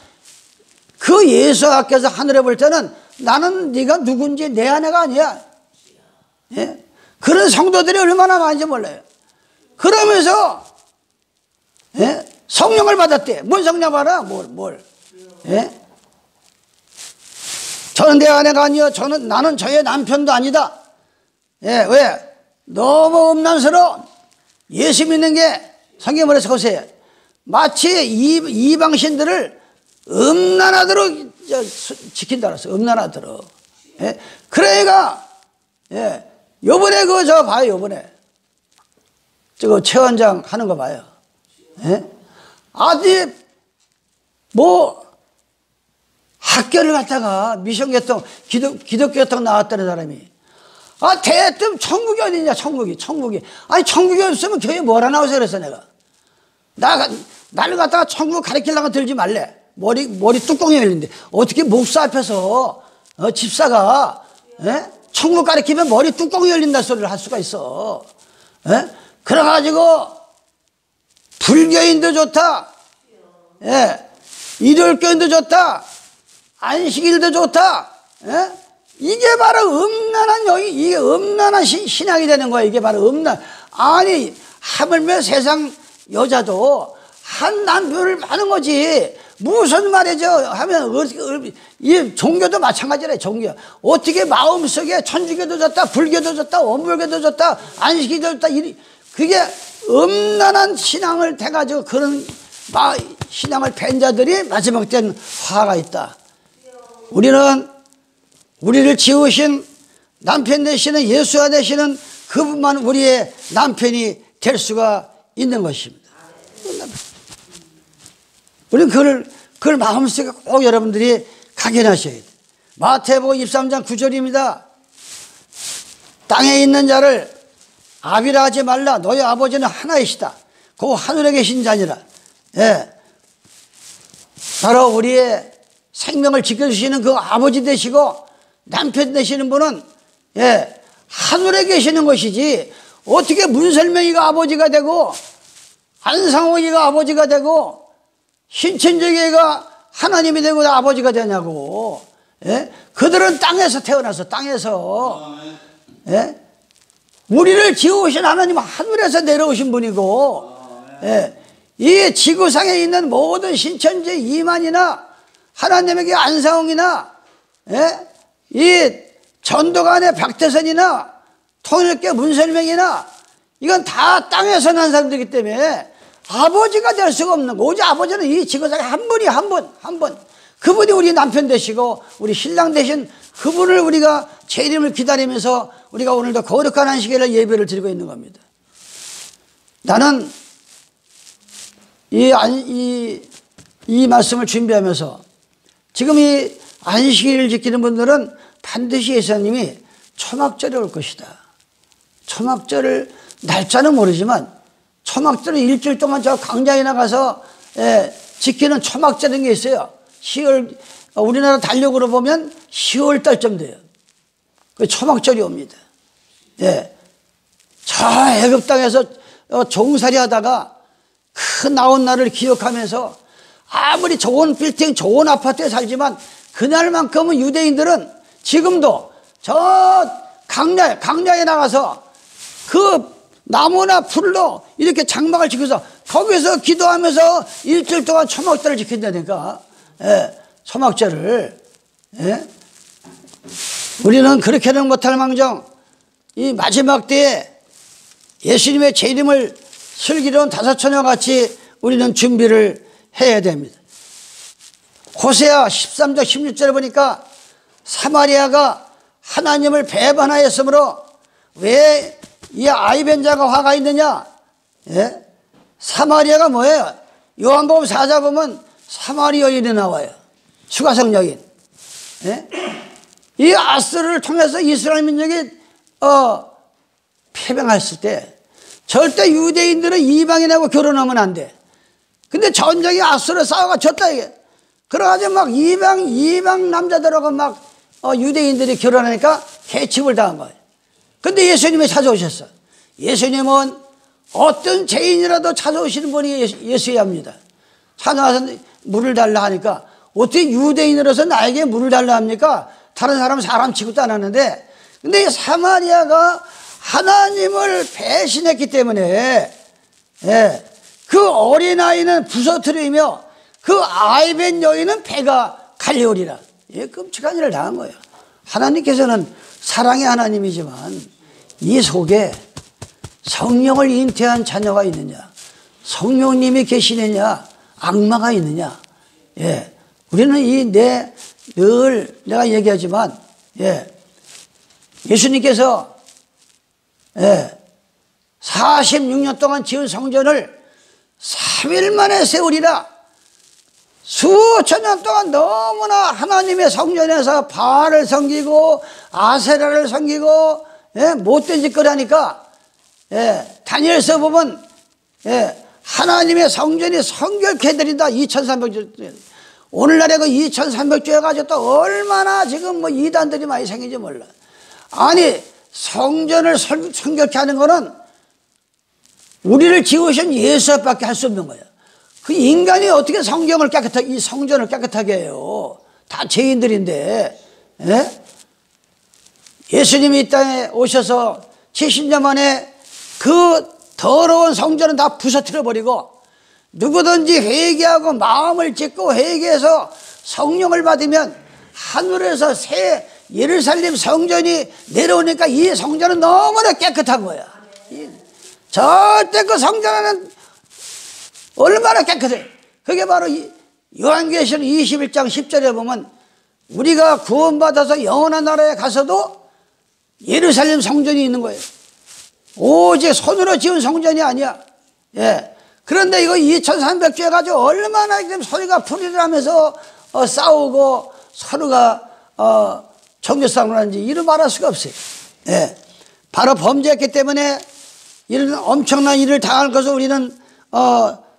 그 예수 앞에서 하늘에 볼 때는 나는 네가 누군지 내 아내가 아니야. 그런 성도들이 얼마나 많은지 몰라요. 그러면서 성령을 받았대. 뭔 성령 받아? 뭘? 저는 내 아내가 아니요. 나는 저의 남편도 아니다. 왜? 너무 음란스러워. 예수 믿는 게 성경을 해서 보세요. 마치 이방신들을 음란하도록 지킨다 그랬어. 음란하도록. 그러니까 요번에 봐요. 요번에 최 원장 하는 거 봐요. 아직 학교를 갔다가 미션계통 기독교계통 나왔다는 사람이 대뜸 천국이 어디냐. 천국이 아니 천국이 없으면 교회 뭐라 나오세요. 그랬어. 내가 나를 갖다가 천국 가르치려고 들지 말래. 머리 뚜껑이 열린데 어떻게 목사 앞에서 집사가 천국 가리키면 머리 뚜껑이 열린다 소리를 할 수가 있어. 예? 그래가지고 불교인도 좋다. 예. 일요일교인도 좋다. 안식일도 좋다. 예? 이게 바로 음란한 이게 음란한 신앙이 되는 거야. 이게 바로 아니 하물며 세상 여자도 한 남편을 받는 거지. 무슨 말이죠 하면 이 종교도 마찬가지래. 종교 어떻게 마음속에 천주교도 좋다, 불교도 좋다, 원불교도 좋다, 안식일도 좋다, 그게 음란한 신앙을 대가지고 그런 신앙을 뺀 자들이 마지막 때는 화가 있다. 우리는 우리를 지으신 남편 되시는 예수가 되시는 그분만 우리의 남편이 될 수가 있는 것입니다. 우리는 그걸 마음속에 꼭 여러분들이 각인하셔야 돼요. 마태복음 23장 9절입니다. 땅에 있는 자를 아비라 하지 말라. 너희 아버지는 하나이시다. 그 하늘에 계신 자니라. 예. 바로 우리의 생명을 지켜주시는 그 아버지 되시고 남편 되시는 분은 예, 하늘에 계시는 것이지 어떻게 문설명이가 아버지가 되고 안상호이가 아버지가 되고 신천지교가 하나님이 되고 아버지가 되냐고. 예? 그들은 땅에서 태어나서 땅에서 예? 우리를 지으신 하나님은 하늘에서 내려오신 분이고 예? 이 지구상에 있는 모든 신천지 이만이나 하나님에게 안상홍이나 예? 이 전도관의 박태선이나 통일교 문설명이나 이건 다 땅에서 난 사람들이기 때문에 아버지가 될 수가 없는 거. 오직 아버지는 이 지구상에 한 분이 한 분. 그분이 우리 남편 되시고 우리 신랑 되신 그분을 우리가 재림을 기다리면서 우리가 오늘도 거룩한 안식일을 예배를 드리고 있는 겁니다. 나는 이 말씀을 준비하면서 지금 이 안식일을 지키는 분들은 반드시 예수님이 초막절에 올 것이다. 초막절을 날짜는 모르지만 초막절은 일주일 동안 저 광야에 나가서 지키는 초막절인 게 있어요. 10월 우리나라 달력으로 보면 10월 달쯤 돼요. 그 초막절이 옵니다. 예. 저 애굽 땅에서 종살이 하다가 그 나온 날을 기억하면서 아무리 좋은 빌딩, 좋은 아파트에 살지만 그날만큼은 유대인들은 지금도 저 강야에 나가서 그 나무나 풀로 이렇게 장막을 지켜서 거기서 기도하면서 일주일 동안 초막절을 지킨다니까. 예, 초막절을. 예? 우리는 그렇게는 못할 망정 이 마지막 때에 예수님의 재림을 슬기로운 다섯처녀 같이 우리는 준비를 해야 됩니다. 호세아 13장 16절에 보니까 사마리아가 하나님을 배반하였으므로 왜 이 아이벤자가 화가 있느냐? 예? 사마리아가 뭐예요? 요한복음 4장 보면 사마리아 여인이 나와요. 수가성 여인. 예? 이 아스를 통해서 이스라엘 민족이 패배했을 때 절대 유대인들은 이방인하고 결혼하면 안 돼. 근데 전쟁이 아스를 싸워가 졌다 이게. 그래가지고 막 이방 남자들하고 막 유대인들이 결혼하니까 개집을 당한 거예요. 근데 예수님이 찾아오셨어. 예수님은 어떤 죄인이라도 찾아오시는 분이 예수야입니다. 찾아와서 물을 달라 하니까 어떻게 유대인으로서 나에게 물을 달라 합니까? 다른 사람은 사람 취급도 안 하는데. 근데 사마리아가 하나님을 배신했기 때문에 예, 그 어린아이는 부서뜨리며 그 아이벤 여인은 배가 갈려오리라. 예, 끔찍한 일을 당한 거예요. 하나님께서는 사랑의 하나님이지만 이 속에 성령을 잉태한 자녀가 있느냐, 성령님이 계시느냐, 악마가 있느냐. 예, 우리는 늘 내가 얘기하지만 예수님께서 46년 동안 지은 성전을 3일 만에 세우리라. 수천 년 동안 너무나 하나님의 성전에서 바알을 섬기고 아세라를 섬기고 못된 짓거리 하니까 다니엘서 보면 하나님의 성전이 성결케 드린다. 2300주. 오늘날에 그 2300주 해가지고 또 얼마나 지금 뭐 이단들이 많이 생긴지 몰라. 아니 성전을 성결케 하는 거는 우리를 지으신 예수밖에 할 수 없는 거예요. 그 인간이 어떻게 성경을 깨끗하게, 이 성전을 깨끗하게 해요? 다 죄인들인데. 예? 예수님이 이 땅에 오셔서 70년 만에 그 더러운 성전은 다 부서뜨려 버리고 누구든지 회개하고 마음을 짓고 회개해서 성령을 받으면 하늘에서 새 예루살렘 성전이 내려오니까 이 성전은 너무나 깨끗한 거야. 절대 그 성전은 얼마나 깨끗해. 그게 바로 요한계시록 21장 10절에 보면 우리가 구원받아서 영원한 나라에 가서도 예루살렘 성전이 있는 거예요. 오직 손으로 지은 성전이 아니야. 예. 그런데 이거 2300주 해가지고 얼마나 지금 소리가 풀이를 하면서 싸우고 서로가 종교싸움을 하는지 이루 말할 수가 없어요. 예. 바로 범죄했기 때문에 이런 엄청난 일을 당할 것을 우리는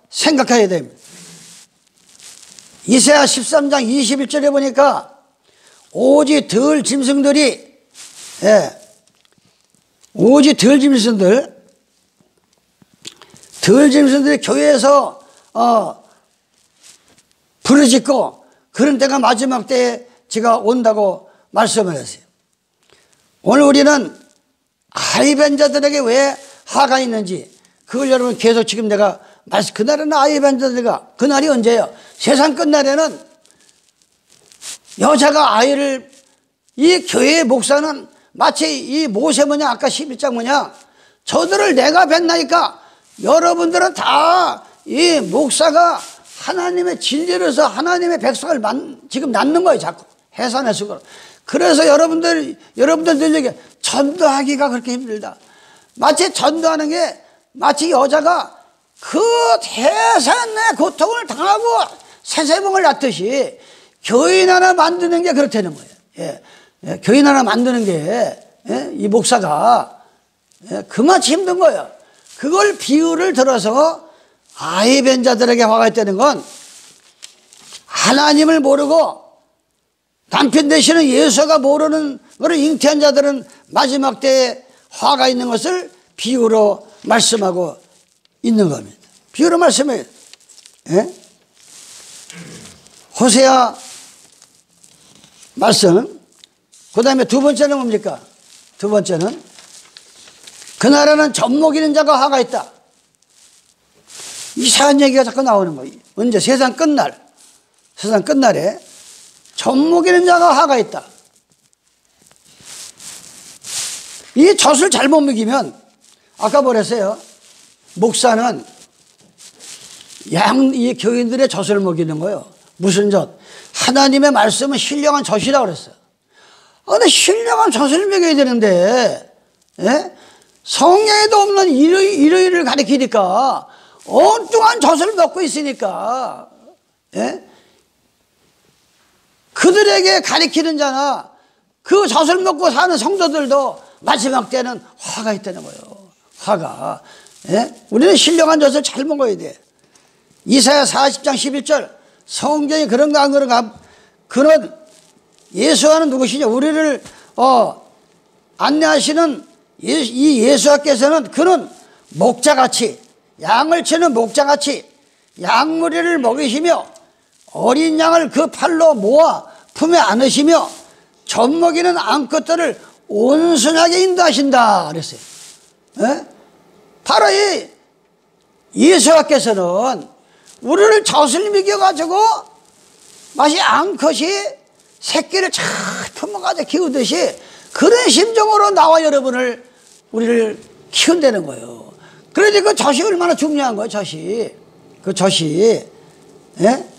생각해야 됩니다. 이사야 13장 21절에 보니까 오직 들 짐승들이, 예, 오직 들 짐승들이 교회에서 부르짖고 그런 때가 마지막 때에 제가 온다고 말씀을 했어요. 오늘 우리는 아이벤 자들에게 왜 화가 있는지 그걸 여러분 계속 지금 내가 그날에는 아이벤 자들과 그날이 언제예요? 세상 끝날에는 여자가 아이를, 이 교회의 목사는 마치 이 모세 뭐냐 아까 11장 뭐냐 저들을 내가 뵀나니까 여러분들은 다 이 목사가 하나님의 진리로서 하나님의 백성을 지금 낳는 거예요. 자꾸 해산해서. 그래서 여러분들 얘기 전도하기가 그렇게 힘들다. 마치 전도하는 게 마치 여자가 그 대산의 고통을 당하고 새세봉을 낳듯이 교인 하나 만드는 게 그렇다는 거예요. 예. 예. 교인 하나 만드는 게, 예? 이 목사가, 예? 그마치 힘든 거예요. 그걸 비유를 들어서 아이벤 자들에게 화가 있다는 건 하나님을 모르고 남편 되시는 예수가 모르는 그런 잉태한 자들은 마지막 때에 화가 있는 것을 비유로 말씀하고 있는 겁니다. 비유로 말씀해요. 예? 호세아 말씀. 그 다음에 두 번째는 뭡니까? 두 번째는 그날에는 젖먹이는 자가 화가 있다. 이상한 얘기가 자꾸 나오는 거예요. 언제? 세상 끝날. 세상 끝날에 젖먹이는 자가 화가 있다. 이 젖을 잘못 먹이면 아까 뭐랬어요? 목사는 이 교인들의 젖을 먹이는 거예요. 무슨 젖? 하나님의 말씀은 신령한 젖이라고 그랬어요. 근데 신령한 젖을 먹여야 되는데, 예? 성경에도 없는 일요일을 가리키니까 엉뚱한 젖을 먹고 있으니까, 예? 그들에게 가리키는 자나 그 젖을 먹고 사는 성도들도 마지막 때는 화가 있다는 거예요. 화가. 예? 우리는 신령한 젖을 잘 먹어야 돼. 이사야 40장 11절 성경이 그런가 안 그런가. 그는 예수와는 누구시냐? 우리를 안내하시는 이 예수와께서는 그는 목자같이, 양을 치는 목자같이 양무리를 먹이시며 어린 양을 그 팔로 모아 품에 안으시며 젖먹이는 암컷들을 온순하게 인도하신다 그랬어요. 예? 바로 이 예수와께서는 우리를 젖을 먹여가지고 마치 암컷이 새끼를 잘 품어가지고 키우듯이 그런 심정으로 나와 여러분을, 우리를 키운다는 거예요. 그런데 그 젖이 얼마나 중요한 거예요, 젖이. 그 젖이. 예?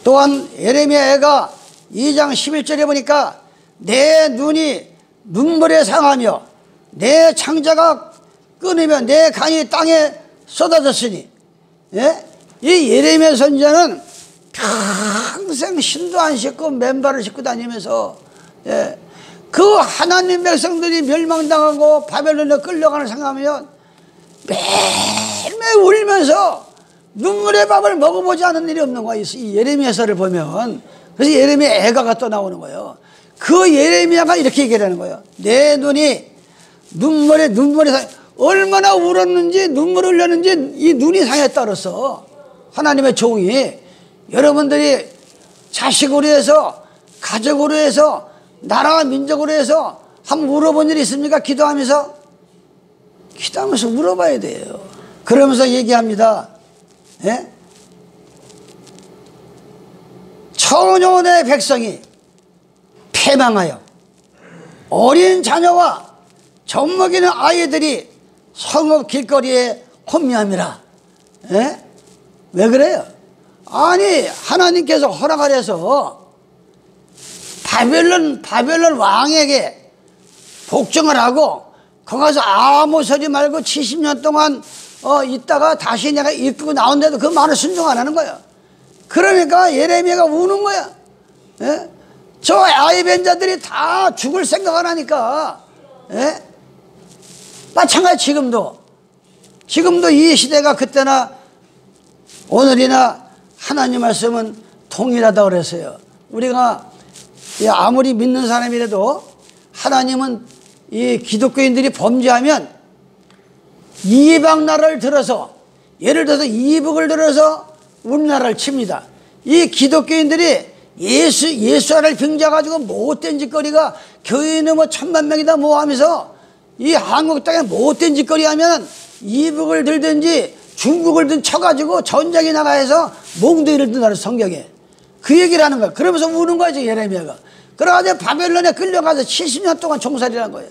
또한 예레미야가 2장 11절에 보니까 내 눈이 눈물에 상하며 내 창자가 끊으며 내 간이 땅에 쏟아졌으니, 예? 이 예레미야 선지자는 평생 신도 안 씻고 맨발을 씻고 다니면서, 예, 그 하나님 백성들이 멸망당하고 바벨론에 끌려가는 생각하면 매일매일 울면서 눈물의 밥을 먹어보지 않은 일이 없는 거예요. 이 예레미야서를 보면. 그래서 예레미야 애가가 또 나오는 거예요. 그 예레미야가 이렇게 얘기하는 거예요. 내 눈이 눈물에 얼마나 울었는지 눈물을 흘렸는지 이 눈이 상했다 그랬어. 하나님의 종이 여러분들이 자식으로 해서 가족으로 해서 나라와 민족으로 해서 한번 물어본 일이 있습니까? 기도하면서 물어봐야 돼요. 그러면서 얘기합니다. 예? 천연의 백성이 패망하여 어린 자녀와 젖먹이는 아이들이 성읍 길거리에 혼미함이라. 예? 왜 그래요? 아니 하나님께서 허락하셔서 바벨론 왕에게 복종을 하고 거기 가서 아무 소리 말고 70년 동안 있다가 다시 내가 이끌고 나온데도 그 말을 순종 안 하는 거야. 그러니까 예레미야가 우는 거야. 예? 저 아이벤 자들이 다 죽을 생각을 하니까. 예? 마찬가지 지금도 이 시대가 그때나 오늘이나 하나님 말씀은 동일하다고 그랬어요. 우리가 아무리 믿는 사람이라도 하나님은 이 기독교인들이 범죄하면 이방 나라를 들어서 예를 들어서 이북을 들어서 우리나라를 칩니다. 이 기독교인들이 예수를 빙자가지고 못된 짓거리가 교인은 뭐 1000만 명이다 뭐 하면서 이 한국 땅에 못된 짓거리 하면 이북을 들든지 중국을 든 쳐가지고 전쟁에 나가서 몽둥이를 든다는 성경에 그 얘기를 하는 거야. 그러면서 우는 거야 지금 예레미야가. 그래가지고 바벨론에 끌려가서 70년 동안 종살이를 한 거예요.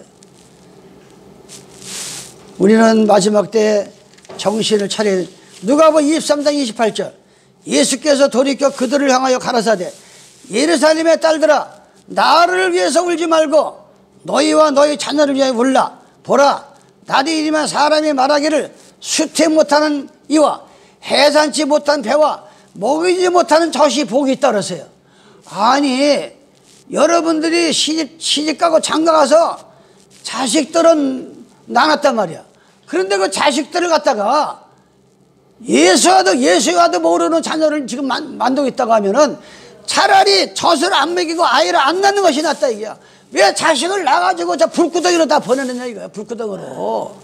우리는 마지막 때 정신을 차려. 누가복음 23장 28절 예수께서 돌이켜 그들을 향하여 가라사대 예루살렘의 딸들아 나를 위해서 울지 말고 너희와 너희 자녀를 위하여 울라. 보라 날이 이르면 사람이 말하기를 수태 못하는 이와 해산치 못한 배와 먹이지 못하는 젖이 복이 있다 그러세요. 아니 여러분들이 시집가고 장가가서 자식들은 나눴단 말이야. 그런데 그 자식들을 갖다가 예수와도 모르는 자녀를 지금 만들고 있다고 하면은 차라리 젖을 안 먹이고 아이를 안 낳는 것이 낫다 이게야. 왜 자식을 낳아가지고 저 불구덩이로 다 보내느냐 이거야. 불구덩이로.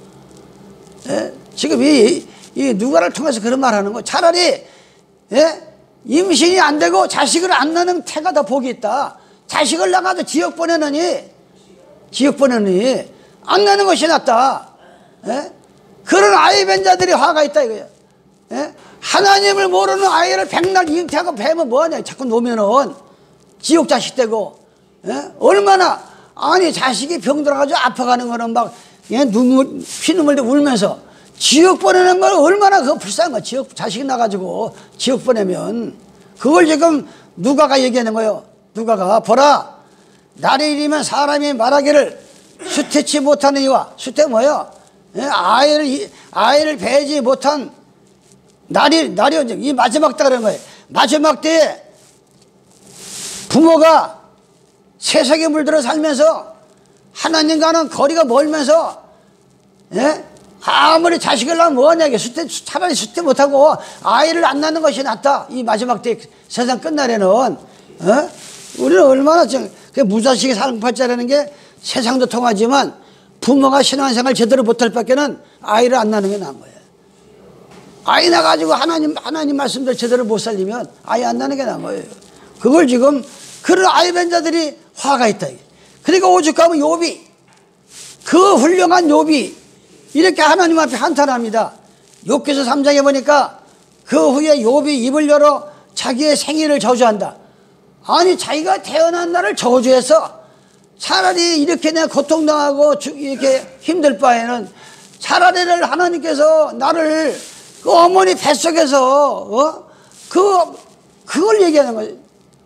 예? 지금 이 누가를 통해서 그런 말 하는 거. 차라리 예? 임신이 안 되고 자식을 안 낳는 태가 더 복이 있다. 자식을 낳아도 지옥 보내느니 안 낳는 것이 낫다. 예? 그런 아이벤 자들이 화가 있다 이거야. 예? 하나님을 모르는 아이를 백날 잉태하고 배면 뭐하냐. 자꾸 놓으면은 지옥 자식 되고. 예? 얼마나 아니 자식이 병들어가지고 아파가는 거는 막 예? 피눈물 울면서 지옥 보내는 건 얼마나 그거 불쌍한 거야. 지옥 자식 나가지고 지옥 보내면 그걸 지금 누가가 얘기하는 거예요. 누가가 보라 날이 이르면 사람이 말하기를 수태치 못하는 이와 수태 뭐예요? 예? 아이를 배지 못한 날이 언제 이 마지막 때 그런 거예요. 마지막 때에 부모가 세상에 물들어 살면서 하나님과는 거리가 멀면서 예? 아무리 자식을 낳으면 뭐하냐. 차라리 수태 못하고 아이를 안 낳는 것이 낫다. 이 마지막 때 세상 끝날에는 우리는 얼마나 무자식이 사랑팔자라는 게 세상도 통하지만 부모가 신앙생활 제대로 못할 밖에는 아이를 안 낳는 게 나은 거예요. 아이 낳아가지고 하나님 말씀대로 제대로 못 살리면 아이 안 낳는 게 나은 거예요. 그걸 지금 그런 아이벤 자들이 화가 있다. 그러니까 오죽하면 욥이 그 훌륭한 욥이 이렇게 하나님 앞에 한탄합니다. 욥기서 3장에 보니까 그 후에 욥이 입을 열어 자기의 생일을 저주한다. 아니 자기가 태어난 날을 저주해서 차라리 이렇게 내가 고통당하고 이렇게 힘들 바에는 차라리를 하나님께서 나를 그 어머니 뱃속에서 그걸 얘기하는 거지.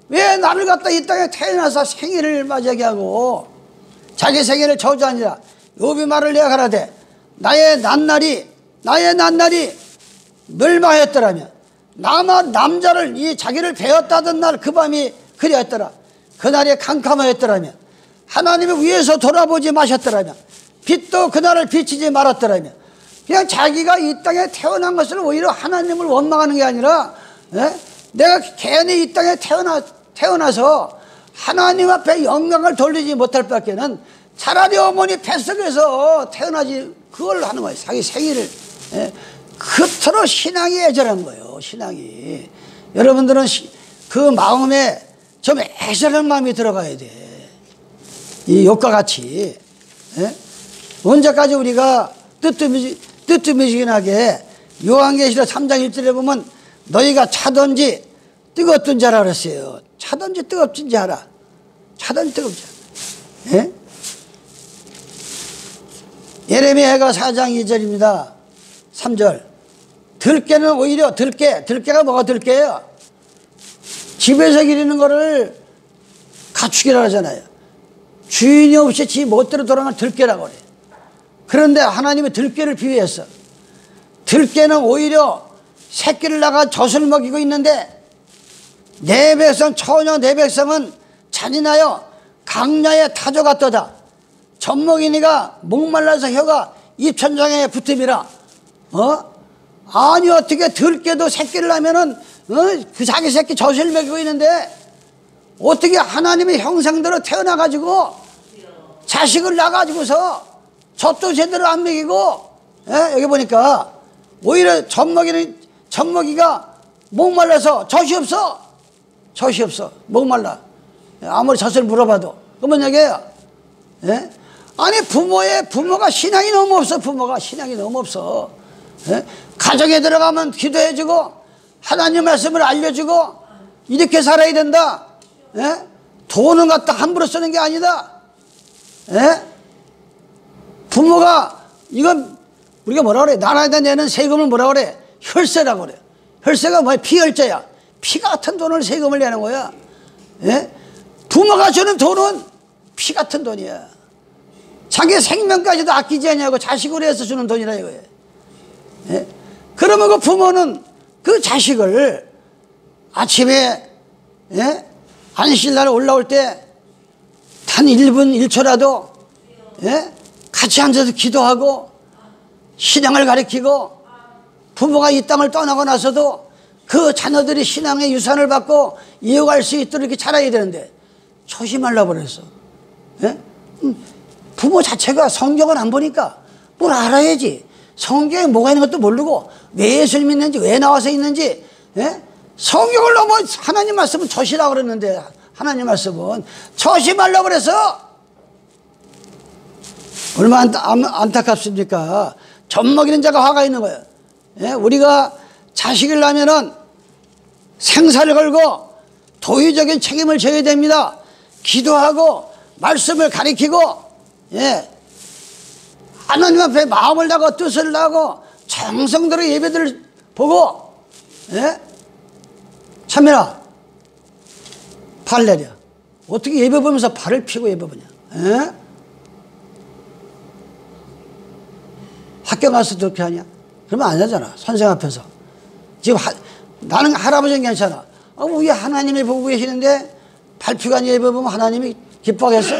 왜 나를 갖다 이 땅에 태어나서 생일을 맞이하게 하고 자기 생일을 저주하니라. 욥이 말을 내가 가라되 나의 낱날이 멸망하였더라면 남자를 이 자기를 배웠다던 날 그 밤이 그리하였더라. 그날이 캄캄하였더라면 하나님을 위해서 돌아보지 마셨더라면 빛도 그날을 비치지 말았더라면 그냥 자기가 이 땅에 태어난 것을 오히려 하나님을 원망하는 게 아니라 내가 괜히 이 땅에 태어나서 하나님 앞에 영광을 돌리지 못할 밖에는 차라리 어머니 뱃속에서 태어나지 그걸 하는 거예요. 자기 생일을. 예? 그토록 신앙이 애절한 거예요. 신앙이. 여러분들은 그 마음에 좀 애절한 마음이 들어가야 돼. 이 욕과 같이. 예? 언제까지 우리가 뜨뜻미지근하게 요한계시록 3장 1절에 보면 너희가 차든지 뜨겁든지 하라 그랬어요. 차든지 뜨겁든지 하라. 차든지 뜨겁든지 하라. 예? 예레미야가 4장 2절입니다. 3절. 들깨는 오히려 들깨가 뭐가 들깨예요? 집에서 기르는 거를 가축이라고 하잖아요. 주인이 없이 지 멋대로 돌아가는 들깨라고 그래요. 그런데 하나님이 들깨를 비유했어. 들깨는 오히려 새끼를 낳아 젖을 먹이고 있는데 내 백성 처녀 내 백성은 잔인하여 강야에 타져갔도다. 젖먹이니가 목말라서 혀가 입천장에 붙음이라. 아니 어떻게 들깨도 새끼를 낳으면은 그 자기 새끼 젖을 먹이고 있는데 어떻게 하나님의 형상대로 태어나가지고 자식을 낳아가지고서 젖도 제대로 안 먹이고, 예? 여기 보니까 오히려 젖먹이가 목말라서 젖이 없어. 목말라. 아무리 젖을 물어봐도. 그러면 얘기해요. 예? 아니 부모가 신앙이 너무 없어. 부모가 신앙이 너무 없어. 예? 가정에 들어가면 기도해주고 하나님 말씀을 알려주고 이렇게 살아야 된다. 예? 돈은 갖다 함부로 쓰는 게 아니다. 예? 부모가 이건 우리가 뭐라 그래? 나라에다 내는 세금을 뭐라 그래? 혈세라고 그래. 혈세가 뭐야? 피혈자야. 피 같은 돈을 세금을 내는 거야. 예? 부모가 주는 돈은 피 같은 돈이야. 자기 생명까지도 아끼지 않냐고 자식으로 해서 주는 돈이라 이거예요. 예? 그러면 그 부모는 그 자식을 아침에, 예? 안식날 올라올 때 단 1분 1초라도, 예? 같이 앉아서 기도하고 신앙을 가르치고 부모가 이 땅을 떠나고 나서도 그 자녀들이 신앙의 유산을 받고 이어갈 수 있도록 이렇게 자라야 되는데 조심하려고 그랬어. 예? 부모 자체가 성경을 안 보니까 뭘 알아야지. 성경에 뭐가 있는 것도 모르고 왜 예수를 믿는지 왜 나와서 있는지, 예? 성경을 너무 하나님 말씀은 조시라고 그랬는데 하나님 말씀은 조심하려고 그래서 얼마나 안타깝습니까? 젖먹이는 자가 화가 있는 거예요. 예? 우리가 자식을 낳으면은 생사를 걸고 도의적인 책임을 져야 됩니다. 기도하고 말씀을 가리키고, 예, 하나님 앞에 마음을 다하고 뜻을 다하고 정성대로 예배들을 보고, 예? 참여라. 팔 내려. 어떻게 예배 보면서 발을 피고 예배 보냐? 예? 학교 가서도 그렇게 하냐? 그러면 안 하잖아. 선생 앞에서. 지금 나는 할아버지는 괜찮아. 왜 하나님이 보고 계시는데 발표가 예배 보면 하나님이 기뻐하겠어?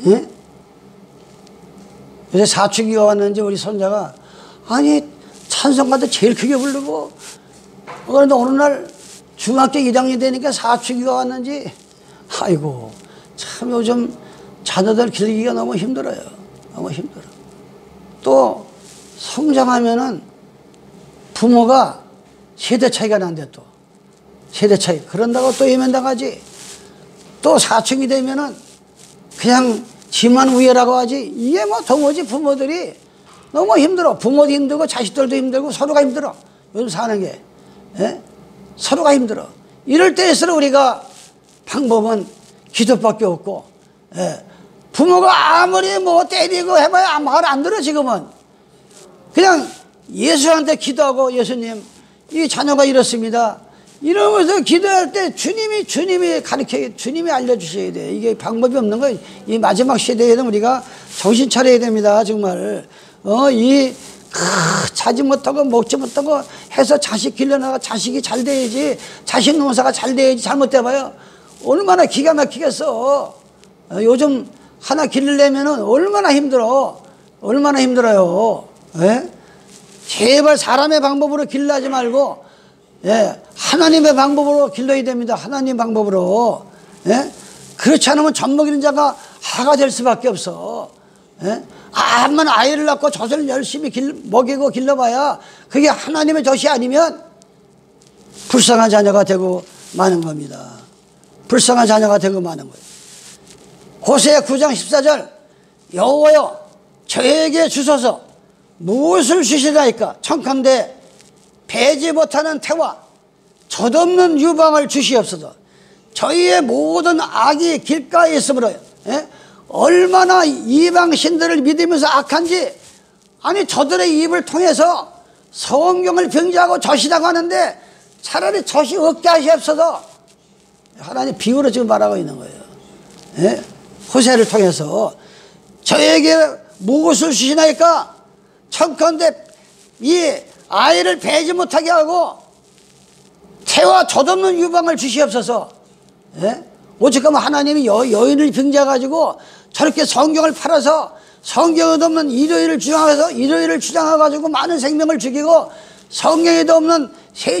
예? 요새 사춘기가 왔는지 우리 손자가 아니 찬송가도 제일 크게 부르고 그런데 어느 날 중학교 1학년 되니까 사춘기가 왔는지 아이고 참 요즘 자녀들 기르기가 너무 힘들어요. 너무 힘들어. 또 성장하면은 부모가 세대 차이가 난대 또 세대 차이 그런다고 또 예면당하지. 또 사춘기 되면은 그냥 지만 우애라고 하지. 이게 뭐 도무지 부모들이 너무 힘들어. 부모도 힘들고 자식들도 힘들고 서로가 힘들어. 요즘 사는 게, 예? 서로가 힘들어. 이럴 때일수록 우리가 방법은 기도밖에 없고, 예? 부모가 아무리 뭐 때리고 해봐야 말 안 들어. 지금은 그냥 예수한테 기도하고 예수님 이 자녀가 이렇습니다. 이러면서 기도할 때 주님이 가르쳐, 주님이 알려주셔야 돼. 이게 방법이 없는 거예요. 이 마지막 시대에는 우리가 정신 차려야 됩니다. 정말. 자지 못하고 먹지 못하고 해서 자식 길러나가 자식이 잘 돼야지. 자식 농사가 잘 돼야지. 잘못돼봐요. 얼마나 기가 막히겠어. 요즘 하나 기르려면은 얼마나 힘들어. 얼마나 힘들어요. 예? 제발 사람의 방법으로 길러하지 말고, 예, 하나님의 방법으로 길러야 됩니다. 하나님 방법으로. 예? 그렇지 않으면 젖먹이는 자가 하가 될 수밖에 없어. 예? 암만 아이를 낳고 젖을 열심히 먹이고 길러봐야 그게 하나님의 젖이 아니면 불쌍한 자녀가 되고 마는 겁니다. 불쌍한 자녀가 되고 마는 거예요. 호세아 9장 14절 여호와여 저에게 주소서 무엇을 주시나이까 청컨대 배지 못하는 태와 젖없는 유방을 주시옵소서. 저희의 모든 악이 길가에 있으므로요. 예? 얼마나 이방 신들을 믿으면서 악한지. 아니 저들의 입을 통해서 성경을 변제하고 젖이라고 하는데 차라리 젖이 없게 하시옵소서. 하나님 비유로 지금 말하고 있는 거예요. 예? 호세를 통해서 저에게 무엇을 주시나이까 청컨대 이 아이를 배지 못하게 하고 태와 젖없는 유방을 주시옵소서. 예? 오직하면 하나님이 여인을 빙자해가지고 저렇게 성경을 팔아서 성경에도 없는 일요일을 주장해가지고 많은 생명을 죽이고 성경에도 없는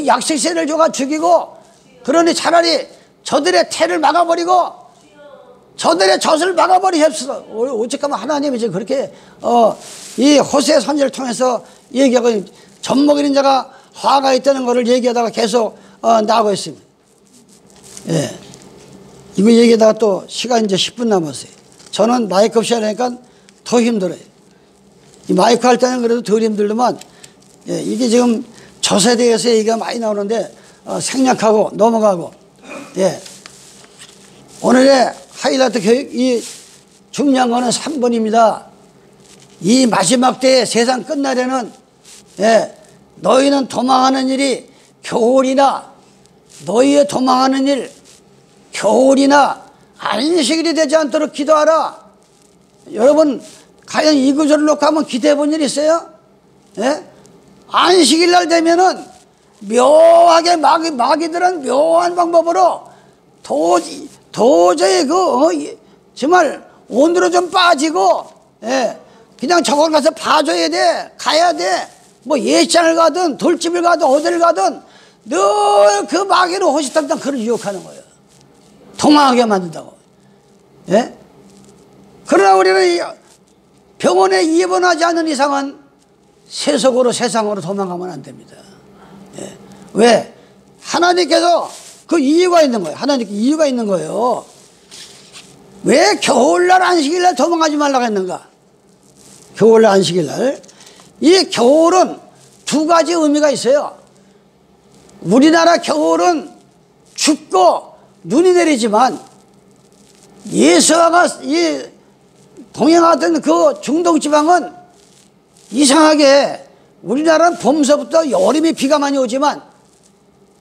약식세를 줘가 죽이고 그러니 차라리 저들의 태를 막아버리고 저들의 젖을 막아버리옵소서. 오직하면 하나님이 지금 그렇게 이 호세 선지를 통해서 얘기하고 젖먹이는 자가 화가 있다는 것을 얘기하다가 계속 나오고 있습니다. 예. 이거 얘기하다가 또 시간 이제 10분 남았어요. 저는 마이크 없이 하니까 더 힘들어요. 이 마이크 할 때는 그래도 덜 힘들지만 예, 이게 지금 저세대에서 얘기가 많이 나오는데 생략하고 넘어가고 예. 오늘의 하이라이트 교육 이 중요한 거는 3번입니다. 이 마지막 때에 세상 끝날에는 예, 너희는 도망하는 일이 겨울이나 너희의 도망하는 일 겨울이나 안식일이 되지 않도록 기도하라. 여러분 과연 이 구절을 놓고 한번 기도해 본 일 있어요? 예? 안식일 날 되면은 묘하게 마귀들은 묘한 방법으로 도저히 정말 온도로 좀 빠지고 예, 그냥 저걸 가서 봐줘야 돼. 가야 돼. 뭐 예장을 가든 돌집을 가든 어디를 가든 늘 그 마귀로 호시탐탐 그를 유혹하는 거예요. 도망하게 만든다고. 예? 그러나 우리는 병원에 입원하지 않는 이상은 세속으로 세상으로 도망가면 안 됩니다. 예. 왜? 하나님께서 그 이유가 있는 거예요. 하나님께 이유가 있는 거예요. 왜 겨울날 안식일날 도망가지 말라고 했는가? 겨울날 안식일날 이 겨울은 두 가지 의미가 있어요. 우리나라 겨울은 춥고 눈이 내리지만 예수아가 이 동행하던 그 중동지방은 이상하게 우리나라는 봄서부터 여름에 비가 많이 오지만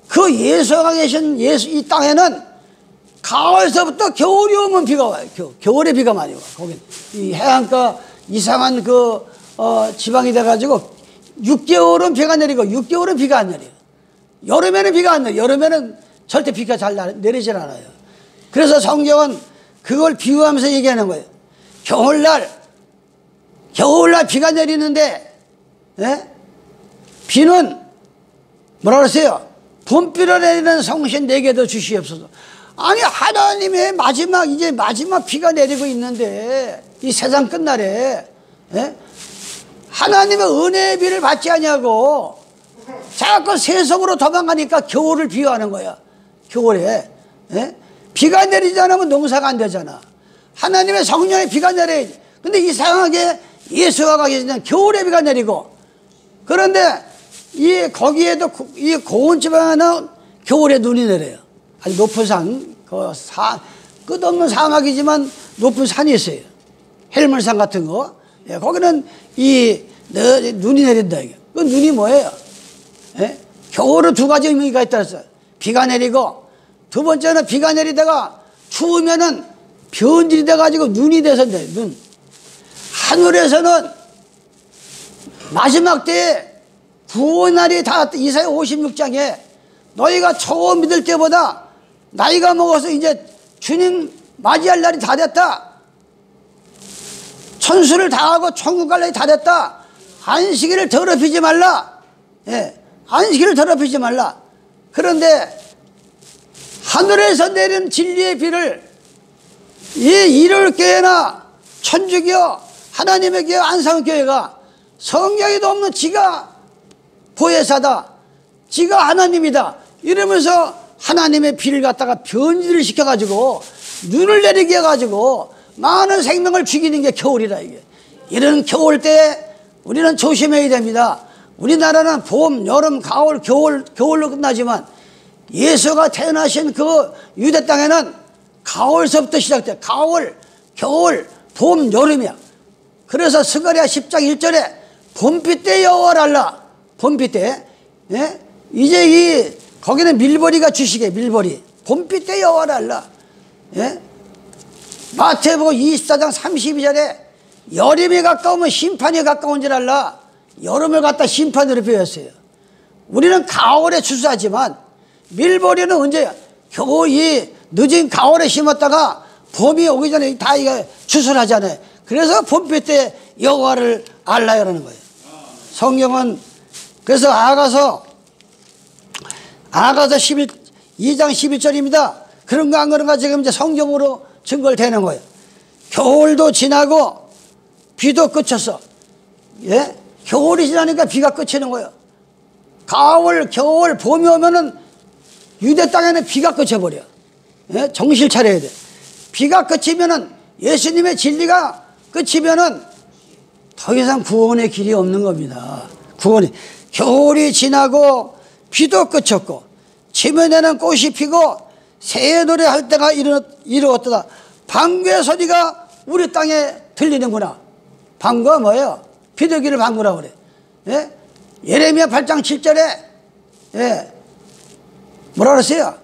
그 예수아가 계신 이 땅에는 가을서부터 겨울이 오면 비가 와요. 겨울에 비가 많이 와. 거긴 이 해안가 이상한 지방이 돼가지고 6개월은 비가 내리고 6개월은 비가 안 내려요. 여름에는 비가 안 내려요. 여름에는 절대 비가 잘 내리질 않아요. 그래서 성경은 그걸 비유하면서 얘기하는 거예요. 겨울날 비가 내리는데 예? 비는 뭐라 그랬어요? 봄비를 내리는 성신 내게도 주시옵소서. 아니 하나님의 이제 마지막 비가 내리고 있는데 이 세상 끝날에 예? 하나님의 은혜의 비를 받지 않냐고 자꾸 세속으로 도망가니까 겨울을 비유하는 거야. 겨울에 예? 비가 내리지 않으면 농사가 안 되잖아. 하나님의 성령의 비가 내려야지. 근데 이상하게 예수가 계시는 겨울에 비가 내리고 그런데 거기에도 이 고온 지방에는 겨울에 눈이 내려요. 아주 높은 산, 끝없는 사막이지만 높은 산이 있어요. 헬물산 같은 거. 예, 거기는 눈이 내린다. 그 눈이 뭐예요? 예? 겨울은 두 가지 의미가 있다 했어요. 비가 내리고 두 번째는 비가 내리다가 추우면은 변질이 돼가지고 눈이 돼서 눈. 하늘에서는 마지막 때에 구원날이 다 이사야 56장에 너희가 처음 믿을 때보다 나이가 먹어서 이제 주님 맞이할 날이 다 됐다. 천수를 다하고 천국 갈 날이 다 됐다. 안식일을 더럽히지 말라. 예, 안식일을 더럽히지 말라. 그런데 하늘에서 내린 진리의 비를 이 일요일교회나 천주교, 하나님의 교회, 안상교회가 성경에도 없는 지가 보혜사다, 지가 하나님이다 이러면서 하나님의 비를 갖다가 변질을 시켜가지고 눈을 내리게 해가지고 많은 생명을 죽이는 게 겨울이다. 이게 이런 겨울 때 우리는 조심해야 됩니다. 우리나라는 봄, 여름, 가을, 겨울로 끝나지만 예수가 태어나신 그 유대 땅에는 가을서부터 시작돼. 가을, 겨울, 봄, 여름이야. 그래서 스가랴 10장 1절에 봄비 때 여호와를 알라. 봄비 때. 예? 이제 거기는 밀보리가 주시게, 밀보리. 봄비 때 여호와를 알라. 예? 마태복음 24장 32절에 여름이 가까우면 심판이 가까운 줄 알라. 여름을 갖다 심판으로 표현했어요. 우리는 가을에 추수하지만 밀보리는 언제 겨우 이 늦은 가을에 심었다가 봄이 오기 전에 다 이게 추수를 하잖아요. 그래서 봄비 때 여호와를 알라라는 거예요. 성경은 그래서 아가서 2장 11절입니다. 그런가 안 그런가 지금 이제 성경으로 증거를 되는 거예요. 겨울도 지나고 비도 그쳤어. 예? 겨울이 지나니까 비가 그치는 거예요. 가을, 겨울, 봄이 오면은 유대 땅에는 비가 그쳐버려. 예? 정신 차려야 돼. 비가 그치면은 예수님의 진리가 그치면은 더 이상 구원의 길이 없는 겁니다. 구원이. 겨울이 지나고 비도 그쳤고 지면에는 꽃이 피고 새의 노래할 때가 이루었다. 방구의 소리가 우리 땅에 들리는구나. 방구가 뭐예요? 비둘기를 방구라고 그래. 예? 예레미야 8장 7절에 예. 뭐라 그랬어요?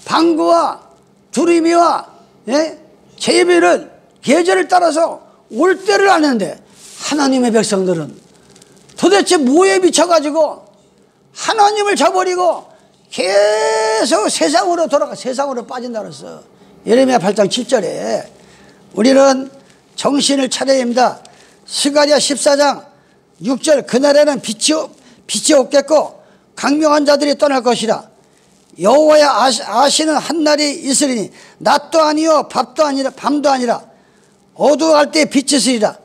방구와 두루미와 예? 제비는 계절을 따라서 올 때를 아는데 하나님의 백성들은 도대체 뭐에 미쳐가지고 하나님을 저버리고 계속 세상으로 빠진다 그랬어. 예레미야 8장 7절에 우리는 정신을 차려야 합니다. 스가랴 14장 6절 그날에는 빛이 없겠고 강명한 자들이 떠날 것이라. 여호와의 아시는 한날이 있으리니 낮도 아니요 밤도 아니라 어두워갈 때 빛이 있으리라.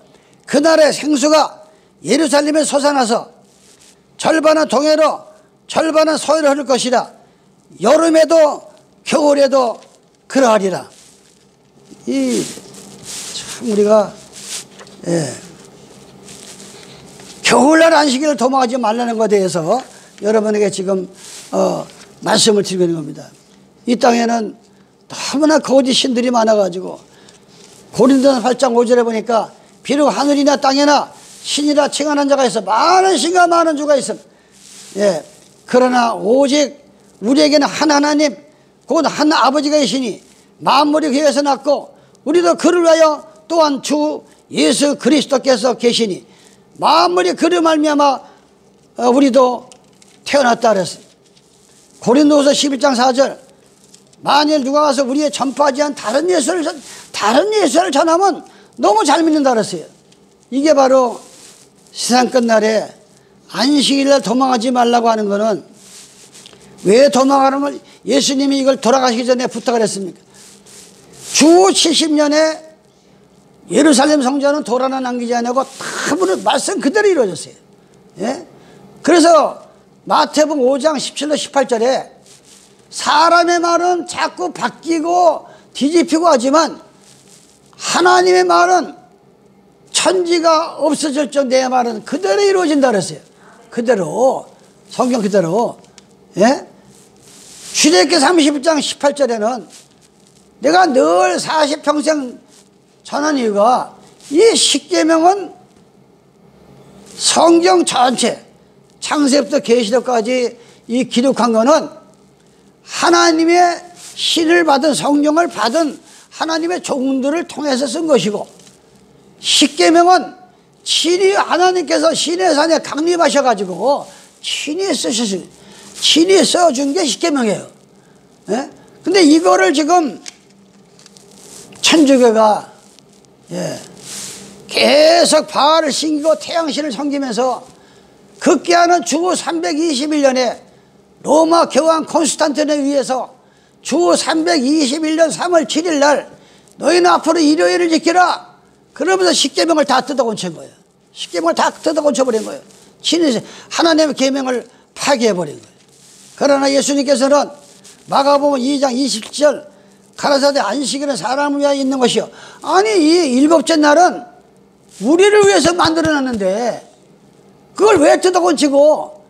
그날에 생수가 예루살렘에 솟아나서 절반은 동해로 절반은 서해로 흐를 것이라. 여름에도 겨울에도 그러하리라. 참 우리가 겨울날 안식일을 도망하지 말라는 것에 대해서 여러분에게 지금 말씀을 드리고 있는 겁니다. 이 땅에는 너무나 거짓 신들이 많아가지고 고린도전 8장 5절에 보니까 비록 하늘이나 땅에나 신이라 칭하는 자가 있어 많은 신과 많은 주가 있음. 예. 그러나 오직 우리에게는 한 하나님 곧 한 아버지가 계시니 만물이 그에서 났고 우리도 그를 위하여 또한 주 예수 그리스도께서 계시니 만물이 그를 말미암아 우리도 태어났다 그랬어요. 고린도후서 11장 4절 만일 누가 가서 우리의 전파하지 않은 다른 예수를 전하면 너무 잘 믿는다 그랬어요. 이게 바로 세상 끝날에 안식일날 도망하지 말라고 하는 거는 왜 도망하려면 예수님이 이걸 돌아가시기 전에 부탁을 했습니까? 주 70년에 예루살렘 성전은 돌 하나 남기지 않고 다 말씀 그대로 이루어졌어요. 예? 그래서 마태복음 5장 17절 18절에 사람의 말은 자꾸 바뀌고 뒤집히고 하지만 하나님의 말은 천지가 없어질 정 내 말은 그대로 이루어진다 그랬어요. 그대로 성경 그대로. 예? 출애굽기 31장 18절에는 내가 늘 40평생 전한 이유가 이 십계명은 성경 전체 창세부터 계시록까지 이 기록한 거는 하나님의 신을 받은 성령을 받은 하나님의 종들을 통해서 쓴 것이고 십계명은 친히 하나님께서 시내 산에 강림하셔가지고 친히 써준 게 십계명이에요. 예? 근데 이거를 지금 천주교가 계속 바알을 섬기고 태양신을 섬기면서 급기야는 주 321년에 로마 교황 콘스탄틴에 의해서 주 321년 3월 7일 날 너희는 앞으로 일요일을 지키라. 그러면서 십계명을 다 뜯어고친 거예요. 십계명을 다 뜯어고쳐버린 거예요. 친히 하나님의 계명을 파괴해버린 거예요. 그러나 예수님께서는 마가복음 2장 27절 가라사대 안식일은 사람을 위하여 있는 것이요. 아니 이 일곱째 날은 우리를 위해서 만들어놨는데 그걸 왜 뜯어고치고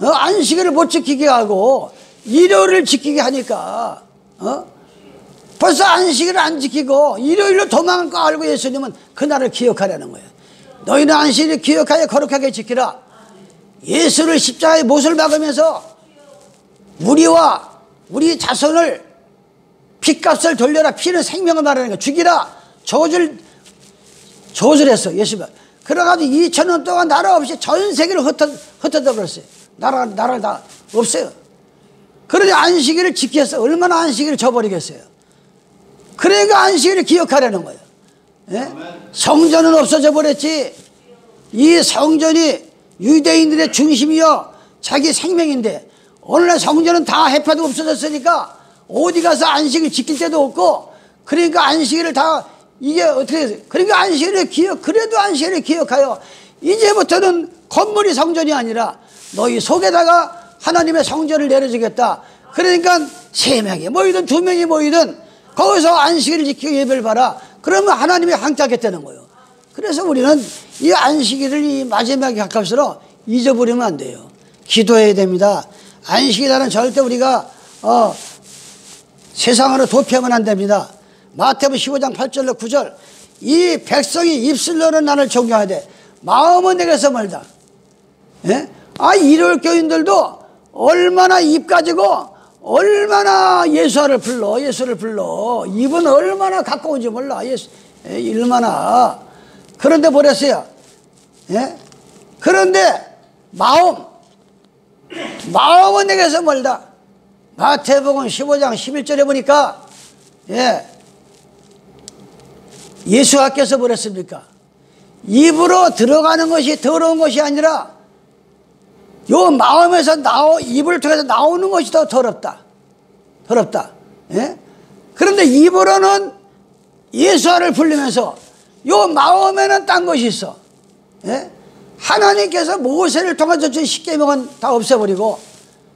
안식일을 못 지키게 하고 일요일을 지키게 하니까 벌써 안식일을 안 지키고 일요일로 도망갈 거 알고 예수님은 그날을 기억하라는 거예요. 너희는 안식일을 기억하여 거룩하게 지키라. 예수를 십자가에 못을 박으면서 우리와 우리 자손을 피값을 돌려라. 피는 생명을 말하는 거야. 죽이라. 저주를 했어 예수가. 그래가지고 2000년 동안 나라 없이 전 세계를 흩어져 버렸어요. 나라를 다 없어요. 그러니 안식일을 지켰어. 얼마나 안식일을 저버리겠어요. 그러니까 안식일을 기억하려는 거예요. 예? 성전은 없어져 버렸지. 이 성전이 유대인들의 중심이요 자기 생명인데 오늘날 성전은 다 해파도 없어졌으니까 어디 가서 안식일 지킬 때도 없고, 그러니까 안식일을 다 이게 어떻게 해서 그러니까 안식일을 그래도 안식일을 기억하여 이제부터는 건물이 성전이 아니라 너희 속에다가 하나님의 성전을 내려주겠다. 그러니까 3명이 모이든 2명이 모이든 거기서 안식일을 지키고 예배를 봐라. 그러면 하나님이 함께하겠다는 거예요. 그래서 우리는 이 안식일을 이 마지막에 가까울수록 잊어버리면 안 돼요. 기도해야 됩니다. 안식일날은 절대 우리가 세상으로 도피하면 안 됩니다. 마태복음 15장 8절로 9절 이 백성이 입술로는 나를 존경하되 마음은 내게서 멀다. 예? 일요일 교인들도 얼마나 입 가지고 얼마나 예수를 불러. 입은 얼마나 가까운지 몰라. 얼마나. 그런데 버렸어요. 예? 그런데 마음은 내게서 멀다. 마태복음 15장 11절에 보니까 예수께서 뭐랬습니까? 입으로 들어가는 것이 더러운 것이 아니라 요 마음에서 입을 통해서 나오는 것이 더 더럽다. 예? 그런데 입으로는 예수를 부르면서 요 마음에는 딴 것이 있어. 예? 하나님께서 모세를 통해서 준 십계명은 다 없애버리고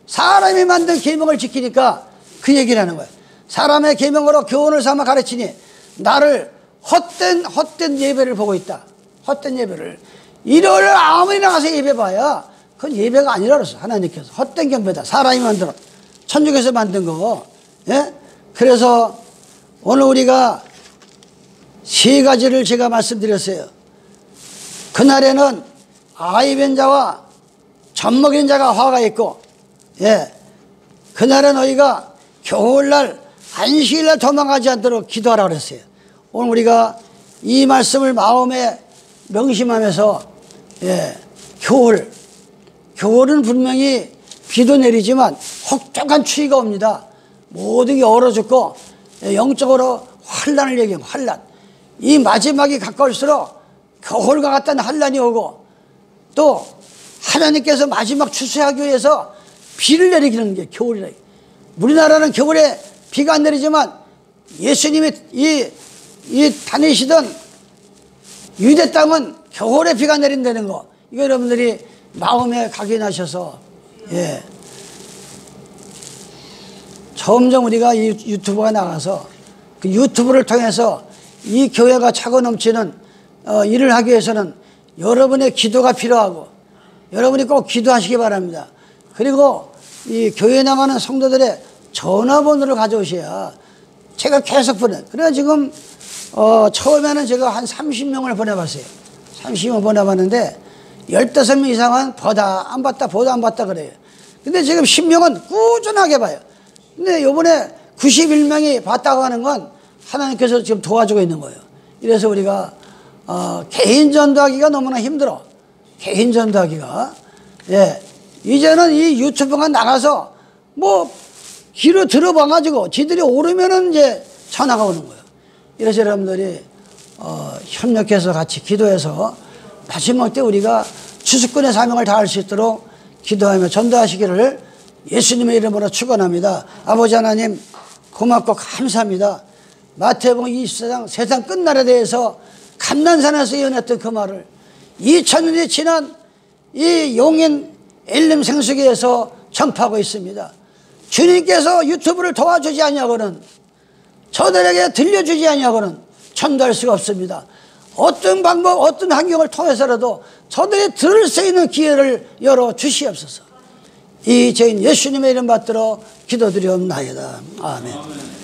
사람이 만든 계명을 지키니까 그 얘기를 하는 거예요. 사람의 계명으로 교훈을 삼아 가르치니 나를 헛된 예배를 보고 있다. 헛된 예배를. 일요일 아무리 나가서 예배 봐야 그건 예배가 아니라 그랬어. 하나님께서 헛된 경배다. 사람이 만들어 천국에서 만든 거. 예? 그래서 오늘 우리가 3가지를 제가 말씀드렸어요. 그날에는 아이 뵌 자와 젖 먹인 자가 화가 있고, 그날은 너희가 겨울날 안식일날 도망가지 않도록 기도하라 그랬어요. 오늘 우리가 이 말씀을 마음에 명심하면서 겨울은 분명히 비도 내리지만 혹독한 추위가 옵니다. 모든 게 얼어 죽고 영적으로 환란을 얘기합니다. 환란. 이 마지막이 가까울수록 겨울과 같은 환란이 오고 또 하나님께서 마지막 추수하기 위해서 비를 내리기는 게 겨울이라. 우리나라는 겨울에 비가 안 내리지만 예수님이 이 다니시던 유대 땅은 겨울에 비가 내린다는 거, 이거 여러분들이 마음에 각인하셔서 점점 우리가 이 유튜브가 나가서 그 유튜브를 통해서 이 교회가 차고 넘치는 일을 하기 위해서는 여러분의 기도가 필요하고 여러분이 꼭 기도하시기 바랍니다. 그리고 이 교회 나가는 성도들의 전화번호를 가져오셔야 제가 계속 그래서 지금 처음에는 제가 한 30명을 보내봤어요. 30명 보내봤는데 15명 이상은 보다 안 봤다 그래요. 근데 지금 10명은 꾸준하게 봐요. 근데 요번에 91명이 봤다고 하는 건 하나님께서 지금 도와주고 있는 거예요. 이래서 우리가 개인 전도하기가 너무나 힘들어. 개인 전도하기가. 이제는 이 유튜브가 나가서 뭐 귀로 들어봐가지고 지들이 오르면은 이제 전화가 오는 거예요. 이래서 여러분들이 협력해서 같이 기도해서 마지막 때 우리가 추수꾼의 사명을 다할 수 있도록 기도하며 전도하시기를 예수님의 이름으로 축원합니다. 아버지 하나님 고맙고 감사합니다. 마태복음 24장 세상 끝날에 대해서 감난산에서 예언했던 그 말을 2000년이 지난 이 용인 엘림 생수교에서 전파하고 있습니다. 주님께서 유튜브를 도와주지 않냐고는, 저들에게 들려주지 않냐고는 전도할 수가 없습니다. 어떤 방법, 어떤 환경을 통해서라도 저들이 들을 수 있는 기회를 열어주시옵소서. 이 저희는 예수님의 이름 받들어 기도드리옵나이다. 아멘.